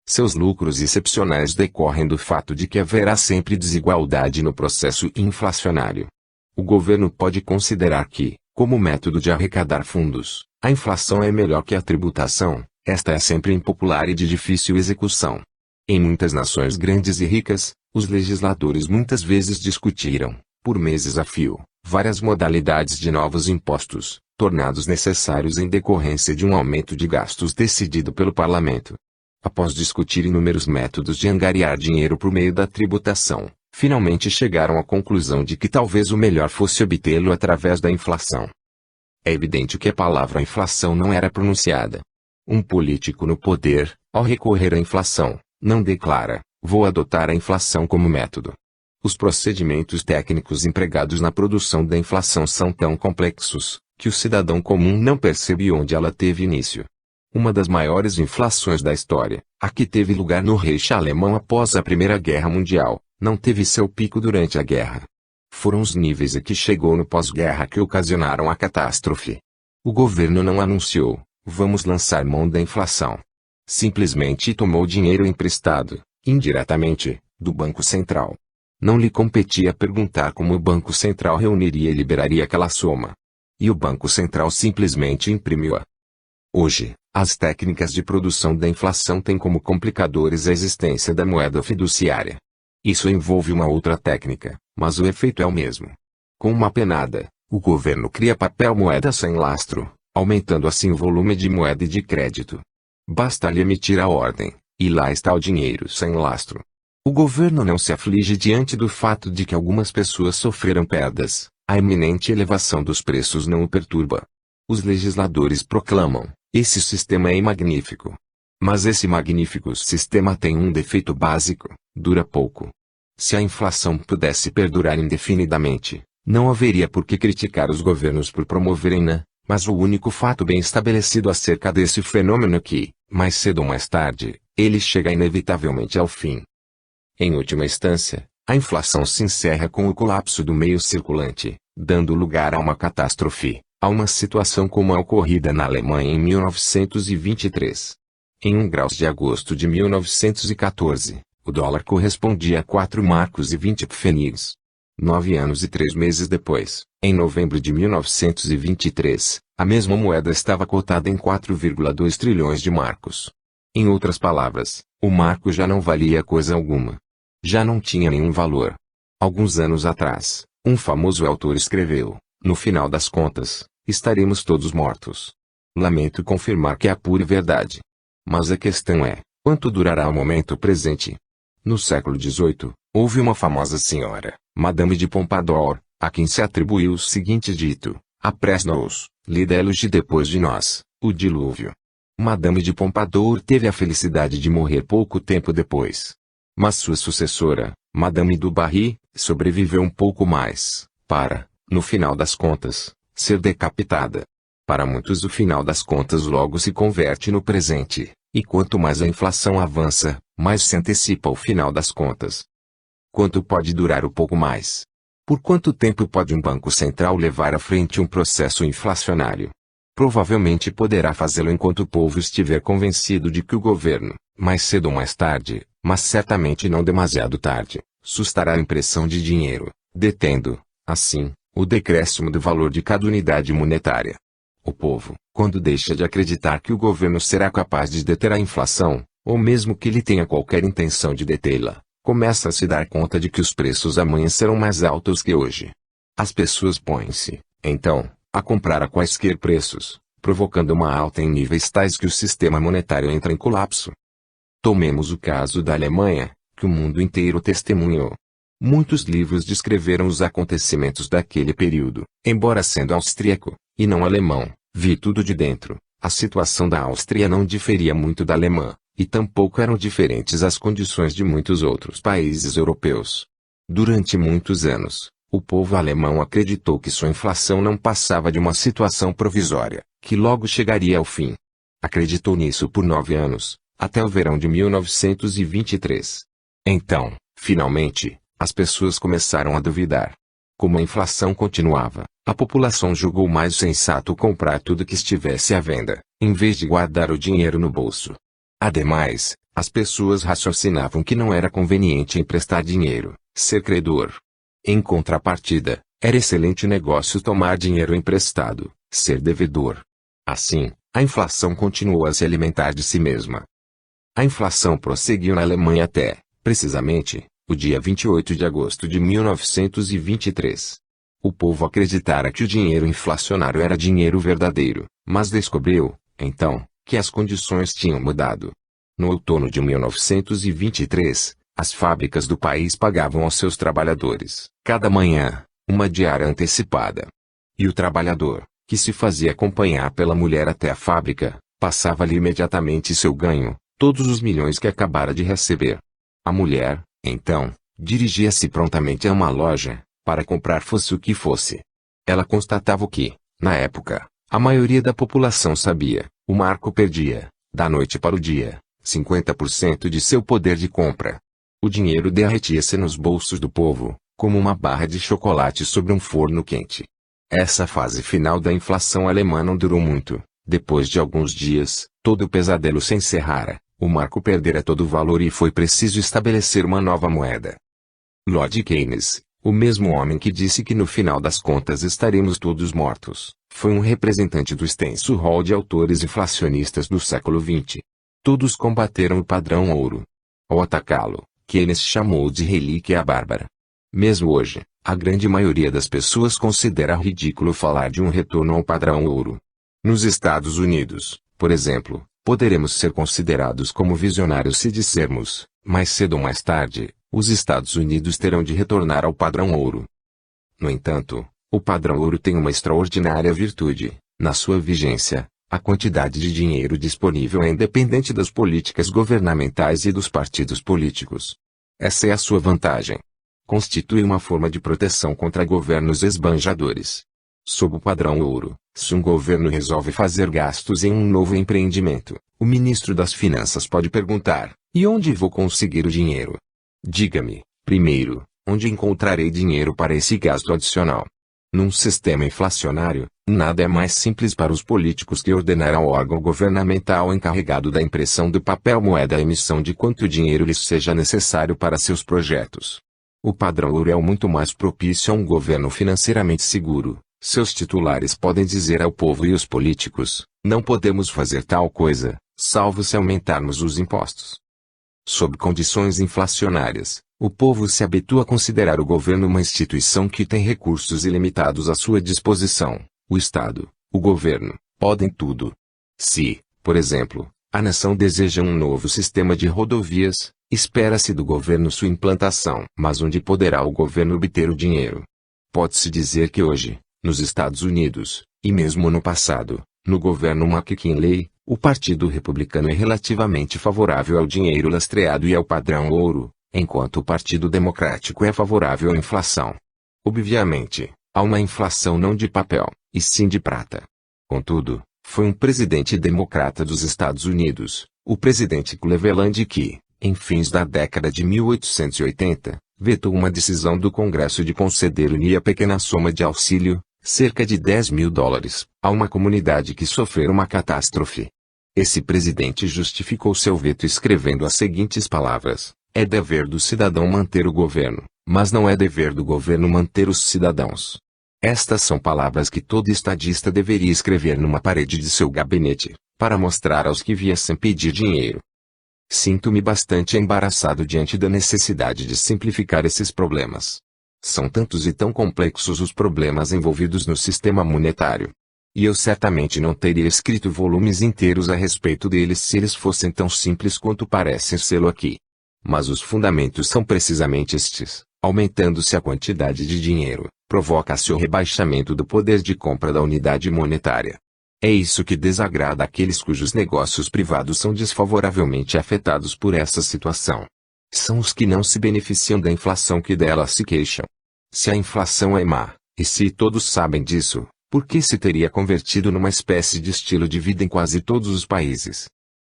Seus lucros excepcionais decorrem do fato de que haverá sempre desigualdade no processo inflacionário. O governo pode considerar que, como método de arrecadar fundos, a inflação é melhor que a tributação. Esta é sempre impopular e de difícil execução. Em muitas nações grandes e ricas, os legisladores muitas vezes discutiram, por meses a fio, várias modalidades de novos impostos, tornados necessários em decorrência de um aumento de gastos decidido pelo parlamento. Após discutir inúmeros métodos de angariar dinheiro por meio da tributação, finalmente chegaram à conclusão de que talvez o melhor fosse obtê-lo através da inflação. É evidente que a palavra inflação não era pronunciada. Um político no poder, ao recorrer à inflação, não declara: vou adotar a inflação como método. Os procedimentos técnicos empregados na produção da inflação são tão complexos, que o cidadão comum não percebe onde ela teve início. Uma das maiores inflações da história, a que teve lugar no Reich alemão após a Primeira Guerra Mundial, não teve seu pico durante a guerra. Foram os níveis a que chegou no pós-guerra que ocasionaram a catástrofe. O governo não anunciou: vamos lançar mão da inflação. Simplesmente tomou dinheiro emprestado, indiretamente, do Banco Central. Não lhe competia perguntar como o Banco Central reuniria e liberaria aquela soma. E o Banco Central simplesmente imprimiu-a. Hoje, as técnicas de produção da inflação têm como complicadores a existência da moeda fiduciária. Isso envolve uma outra técnica, mas o efeito é o mesmo. Com uma penada, o governo cria papel moeda sem lastro, aumentando assim o volume de moeda e de crédito. Basta-lhe emitir a ordem, e lá está o dinheiro sem lastro. O governo não se aflige diante do fato de que algumas pessoas sofreram perdas, a iminente elevação dos preços não o perturba. Os legisladores proclamam: esse sistema é magnífico. Mas esse magnífico sistema tem um defeito básico: dura pouco. Se a inflação pudesse perdurar indefinidamente, não haveria por que criticar os governos por promoverem-na, mas o único fato bem estabelecido acerca desse fenômeno é que, mais cedo ou mais tarde, ele chega inevitavelmente ao fim. Em última instância, a inflação se encerra com o colapso do meio circulante, dando lugar a uma catástrofe, a uma situação como a ocorrida na Alemanha em 1923. Em 1 graus de agosto de 1914, o dólar correspondia a 4 marcos e 20 pfennigs. 9 anos e 3 meses depois, em novembro de 1923, a mesma moeda estava cotada em 4,2 trilhões de marcos. Em outras palavras, o marco já não valia coisa alguma. Já não tinha nenhum valor. Alguns anos atrás, um famoso autor escreveu: no final das contas, estaremos todos mortos. Lamento confirmar que é a pura verdade. Mas a questão é, quanto durará o momento presente? No século XVIII, houve uma famosa senhora, Madame de Pompadour, a quem se atribuiu o seguinte dito: apresse-nous, lidé-los depois de nós, o dilúvio. Madame de Pompadour teve a felicidade de morrer pouco tempo depois. Mas sua sucessora, Madame du Barry, sobreviveu um pouco mais, para, no final das contas, ser decapitada. Para muitos o final das contas logo se converte no presente, e quanto mais a inflação avança, mais se antecipa o final das contas. Quanto pode durar o pouco mais? Por quanto tempo pode um banco central levar à frente um processo inflacionário? Provavelmente poderá fazê-lo enquanto o povo estiver convencido de que o governo, mais cedo ou mais tarde, mas certamente não demasiado tarde, sustará a impressão de dinheiro, detendo, assim, o decréscimo do valor de cada unidade monetária. O povo, quando deixa de acreditar que o governo será capaz de deter a inflação, ou mesmo que ele tenha qualquer intenção de detê-la, começa a se dar conta de que os preços amanhã serão mais altos que hoje. As pessoas põem-se, então, a comprar a quaisquer preços, provocando uma alta em níveis tais que o sistema monetário entra em colapso. Tomemos o caso da Alemanha, que o mundo inteiro testemunhou. Muitos livros descreveram os acontecimentos daquele período, embora sendo austríaco, e não alemão, vi tudo de dentro. A situação da Áustria não diferia muito da alemã, e tampouco eram diferentes as condições de muitos outros países europeus. Durante muitos anos, o povo alemão acreditou que sua inflação não passava de uma situação provisória, que logo chegaria ao fim. Acreditou nisso por 9 anos, até o verão de 1923. Então, finalmente, as pessoas começaram a duvidar. Como a inflação continuava, a população julgou mais sensato comprar tudo que estivesse à venda, em vez de guardar o dinheiro no bolso. Ademais, as pessoas raciocinavam que não era conveniente emprestar dinheiro, ser credor. Em contrapartida, era excelente negócio tomar dinheiro emprestado, ser devedor. Assim, a inflação continuou a se alimentar de si mesma. A inflação prosseguiu na Alemanha até, precisamente, o dia 28 de agosto de 1923. O povo acreditara que o dinheiro inflacionário era dinheiro verdadeiro, mas descobriu, então, que as condições tinham mudado. No outono de 1923, as fábricas do país pagavam aos seus trabalhadores, cada manhã, uma diária antecipada. E o trabalhador, que se fazia acompanhar pela mulher até a fábrica, passava-lhe imediatamente seu ganho, todos os milhões que acabara de receber. A mulher, então, dirigia-se prontamente a uma loja, para comprar fosse o que fosse. Ela constatava o que, na época, a maioria da população sabia: o marco perdia, da noite para o dia, 50% de seu poder de compra. O dinheiro derretia-se nos bolsos do povo, como uma barra de chocolate sobre um forno quente. Essa fase final da inflação alemã não durou muito. Depois de alguns dias, Todo o pesadelo se encerrara, o marco perdera todo o valor e foi preciso estabelecer uma nova moeda. Lord Keynes, o mesmo homem que disse que no final das contas estaremos todos mortos, foi um representante do extenso rol de autores inflacionistas do século XX. Todos combateram o padrão ouro. Ao atacá-lo, Keynes chamou de relíquia bárbara. Mesmo hoje, a grande maioria das pessoas considera ridículo falar de um retorno ao padrão ouro. Nos Estados Unidos, por exemplo, poderemos ser considerados como visionários se dissermos, mais cedo ou mais tarde, os Estados Unidos terão de retornar ao padrão ouro. No entanto, o padrão ouro tem uma extraordinária virtude: na sua vigência, a quantidade de dinheiro disponível é independente das políticas governamentais e dos partidos políticos. Essa é a sua vantagem. Constitui uma forma de proteção contra governos esbanjadores. Sob o padrão ouro, se um governo resolve fazer gastos em um novo empreendimento, o ministro das Finanças pode perguntar: e onde vou conseguir o dinheiro? Diga-me, primeiro, onde encontrarei dinheiro para esse gasto adicional? Num sistema inflacionário, nada é mais simples para os políticos que ordenar ao órgão governamental encarregado da impressão do papel moeda a emissão de quanto dinheiro lhes seja necessário para seus projetos. O padrão ouro é muito mais propício a um governo financeiramente seguro. Seus titulares podem dizer ao povo e aos políticos: não podemos fazer tal coisa, salvo se aumentarmos os impostos. Sob condições inflacionárias, o povo se habitua a considerar o governo uma instituição que tem recursos ilimitados à sua disposição. O Estado, o governo, podem tudo. Se, por exemplo, a nação deseja um novo sistema de rodovias, espera-se do governo sua implantação. Mas onde poderá o governo obter o dinheiro? Pode-se dizer que hoje, nos Estados Unidos, e mesmo no passado, no governo McKinley, o Partido Republicano é relativamente favorável ao dinheiro lastreado e ao padrão ouro, enquanto o Partido Democrático é favorável à inflação. Obviamente, há uma inflação não de papel, e sim de prata. Contudo, foi um presidente democrata dos Estados Unidos, o presidente Cleveland que, em fins da década de 1880, vetou uma decisão do Congresso de conceder uma pequena soma de auxílio, cerca de $10.000, a uma comunidade que sofrera uma catástrofe. Esse presidente justificou seu veto escrevendo as seguintes palavras: é dever do cidadão manter o governo, mas não é dever do governo manter os cidadãos. Estas são palavras que todo estadista deveria escrever numa parede de seu gabinete, para mostrar aos que viessem pedir dinheiro. Sinto-me bastante embaraçado diante da necessidade de simplificar esses problemas. São tantos e tão complexos os problemas envolvidos no sistema monetário. E eu certamente não teria escrito volumes inteiros a respeito deles se eles fossem tão simples quanto parecem sê-lo aqui. Mas os fundamentos são precisamente estes: aumentando-se a quantidade de dinheiro, provoca-se o rebaixamento do poder de compra da unidade monetária. É isso que desagrada àqueles cujos negócios privados são desfavoravelmente afetados por essa situação. São os que não se beneficiam da inflação que dela se queixam. Se a inflação é má, e se todos sabem disso, por que se teria convertido numa espécie de estilo de vida em quase todos os países?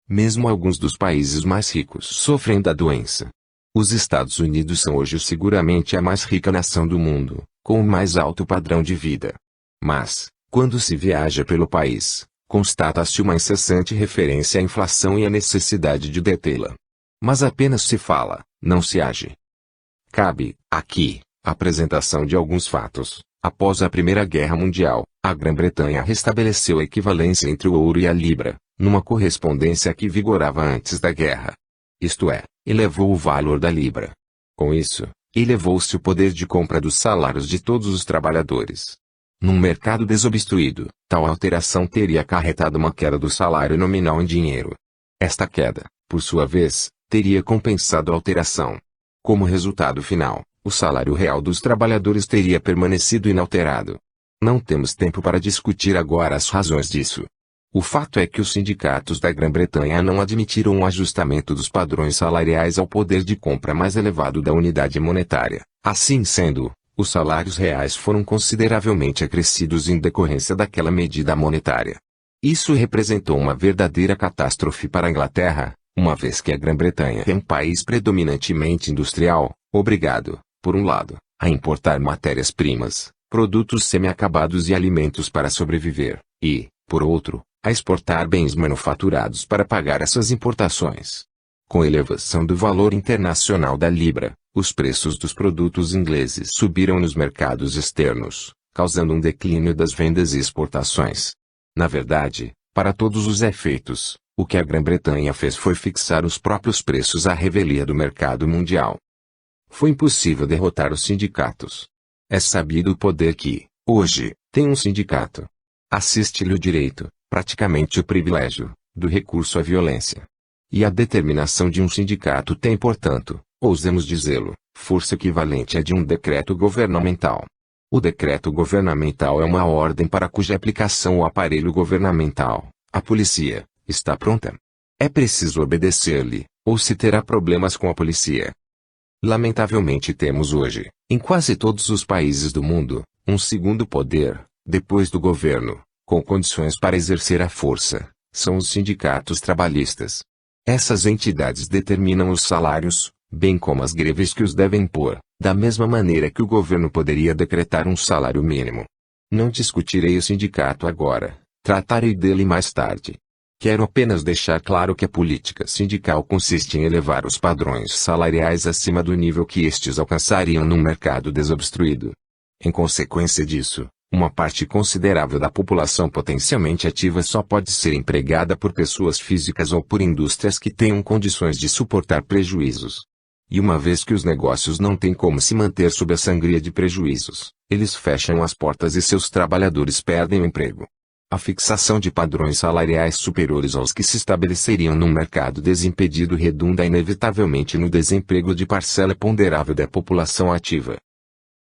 Mesmo alguns dos países mais ricos sofrem da doença. Os Estados Unidos são hoje seguramente a mais rica nação do mundo, com o mais alto padrão de vida. Mas, quando se viaja pelo país, constata-se uma incessante referência à inflação e à necessidade de detê-la. Mas apenas se fala, não se age. Cabe, aqui, a apresentação de alguns fatos. Após a Primeira Guerra Mundial, a Grã-Bretanha restabeleceu a equivalência entre o ouro e a libra, numa correspondência que vigorava antes da guerra. Isto é, elevou o valor da libra. Com isso, elevou-se o poder de compra dos salários de todos os trabalhadores. Num mercado desobstruído, tal alteração teria acarretado uma queda do salário nominal em dinheiro. Esta queda, por sua vez, teria compensado a alteração. Como resultado final, o salário real dos trabalhadores teria permanecido inalterado. Não temos tempo para discutir agora as razões disso. O fato é que os sindicatos da Grã-Bretanha não admitiram um ajustamento dos padrões salariais ao poder de compra mais elevado da unidade monetária. Assim sendo, os salários reais foram consideravelmente acrescidos em decorrência daquela medida monetária. Isso representou uma verdadeira catástrofe para a Inglaterra, uma vez que a Grã-Bretanha é um país predominantemente industrial, obrigado, por um lado, a importar matérias-primas, produtos semi-acabados e alimentos para sobreviver, e, por outro, a exportar bens manufaturados para pagar essas importações. Com a elevação do valor internacional da libra, os preços dos produtos ingleses subiram nos mercados externos, causando um declínio das vendas e exportações. Na verdade, para todos os efeitos, o que a Grã-Bretanha fez foi fixar os próprios preços à revelia do mercado mundial. Foi impossível derrotar os sindicatos. É sabido o poder que, hoje, tem um sindicato. Assiste-lhe o direito, praticamente o privilégio, do recurso à violência. E a determinação de um sindicato tem, portanto, ousemos dizê-lo, força equivalente à de um decreto governamental. O decreto governamental é uma ordem para cuja aplicação o aparelho governamental, a polícia, está pronta. É preciso obedecer-lhe, ou se terá problemas com a polícia. Lamentavelmente temos hoje, em quase todos os países do mundo, um segundo poder, depois do governo, com condições para exercer a força, são os sindicatos trabalhistas. Essas entidades determinam os salários, bem como as greves que os devem impor, da mesma maneira que o governo poderia decretar um salário mínimo. Não discutirei o sindicato agora, tratarei dele mais tarde. Quero apenas deixar claro que a política sindical consiste em elevar os padrões salariais acima do nível que estes alcançariam num mercado desobstruído. Em consequência disso, uma parte considerável da população potencialmente ativa só pode ser empregada por pessoas físicas ou por indústrias que tenham condições de suportar prejuízos. E uma vez que os negócios não têm como se manter sob a sangria de prejuízos, eles fecham as portas e seus trabalhadores perdem o emprego. A fixação de padrões salariais superiores aos que se estabeleceriam num mercado desimpedido redunda inevitavelmente no desemprego de parcela ponderável da população ativa.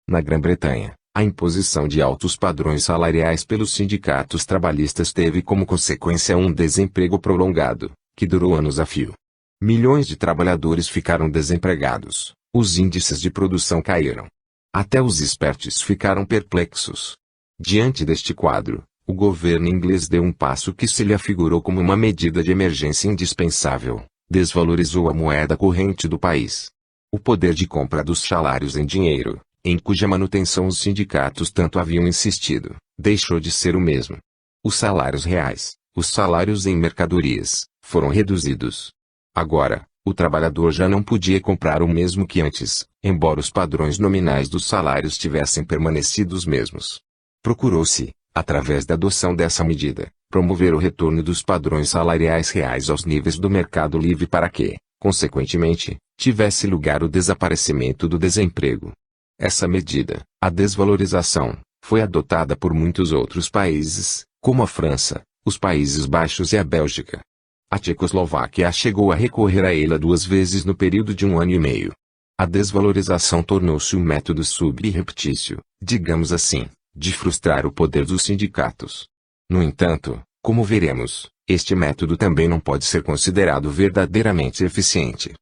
Na Grã-Bretanha, a imposição de altos padrões salariais pelos sindicatos trabalhistas teve como consequência um desemprego prolongado, que durou anos a fio. Milhões de trabalhadores ficaram desempregados, os índices de produção caíram. Até os espertos ficaram perplexos. Diante deste quadro, o governo inglês deu um passo que se lhe afigurou como uma medida de emergência indispensável: desvalorizou a moeda corrente do país. O poder de compra dos salários em dinheiro, em cuja manutenção os sindicatos tanto haviam insistido, deixou de ser o mesmo. Os salários reais, os salários em mercadorias, foram reduzidos. Agora, o trabalhador já não podia comprar o mesmo que antes, embora os padrões nominais dos salários tivessem permanecido os mesmos. Procurou-se, através da adoção dessa medida, promover o retorno dos padrões salariais reais aos níveis do mercado livre para que, consequentemente, tivesse lugar o desaparecimento do desemprego. Essa medida, a desvalorização, foi adotada por muitos outros países, como a França, os Países Baixos e a Bélgica. A Tchecoslováquia chegou a recorrer a ela 2 vezes no período de 1 ano e meio. A desvalorização tornou-se um método subreptício, digamos assim, de frustrar o poder dos sindicatos. No entanto, como veremos, este método também não pode ser considerado verdadeiramente eficiente.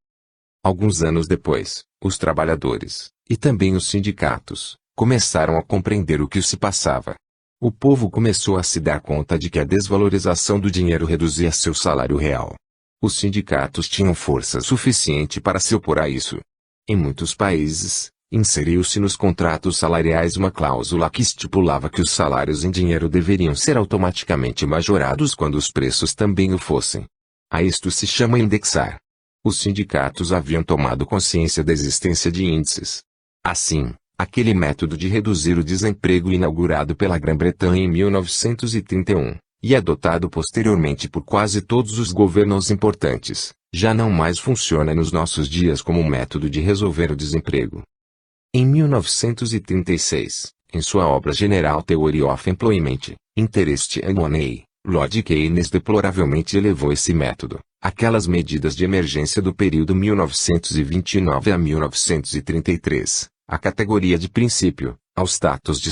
Alguns anos depois, os trabalhadores, e também os sindicatos, começaram a compreender o que se passava. O povo começou a se dar conta de que a desvalorização do dinheiro reduzia seu salário real. Os sindicatos tinham força suficiente para se opor a isso. Em muitos países, inseriu-se nos contratos salariais uma cláusula que estipulava que os salários em dinheiro deveriam ser automaticamente majorados quando os preços também o fossem. A isto se chama indexar. Os sindicatos haviam tomado consciência da existência de índices. Assim, aquele método de reduzir o desemprego inaugurado pela Grã-Bretanha em 1931, e adotado posteriormente por quase todos os governos importantes, já não mais funciona nos nossos dias como um método de resolver o desemprego. Em 1936, em sua obra General Theory of Employment, Interest and Money, Lord Keynes deploravelmente elevou esse método, aquelas medidas de emergência do período 1929 a 1933, à categoria de princípio, ao status de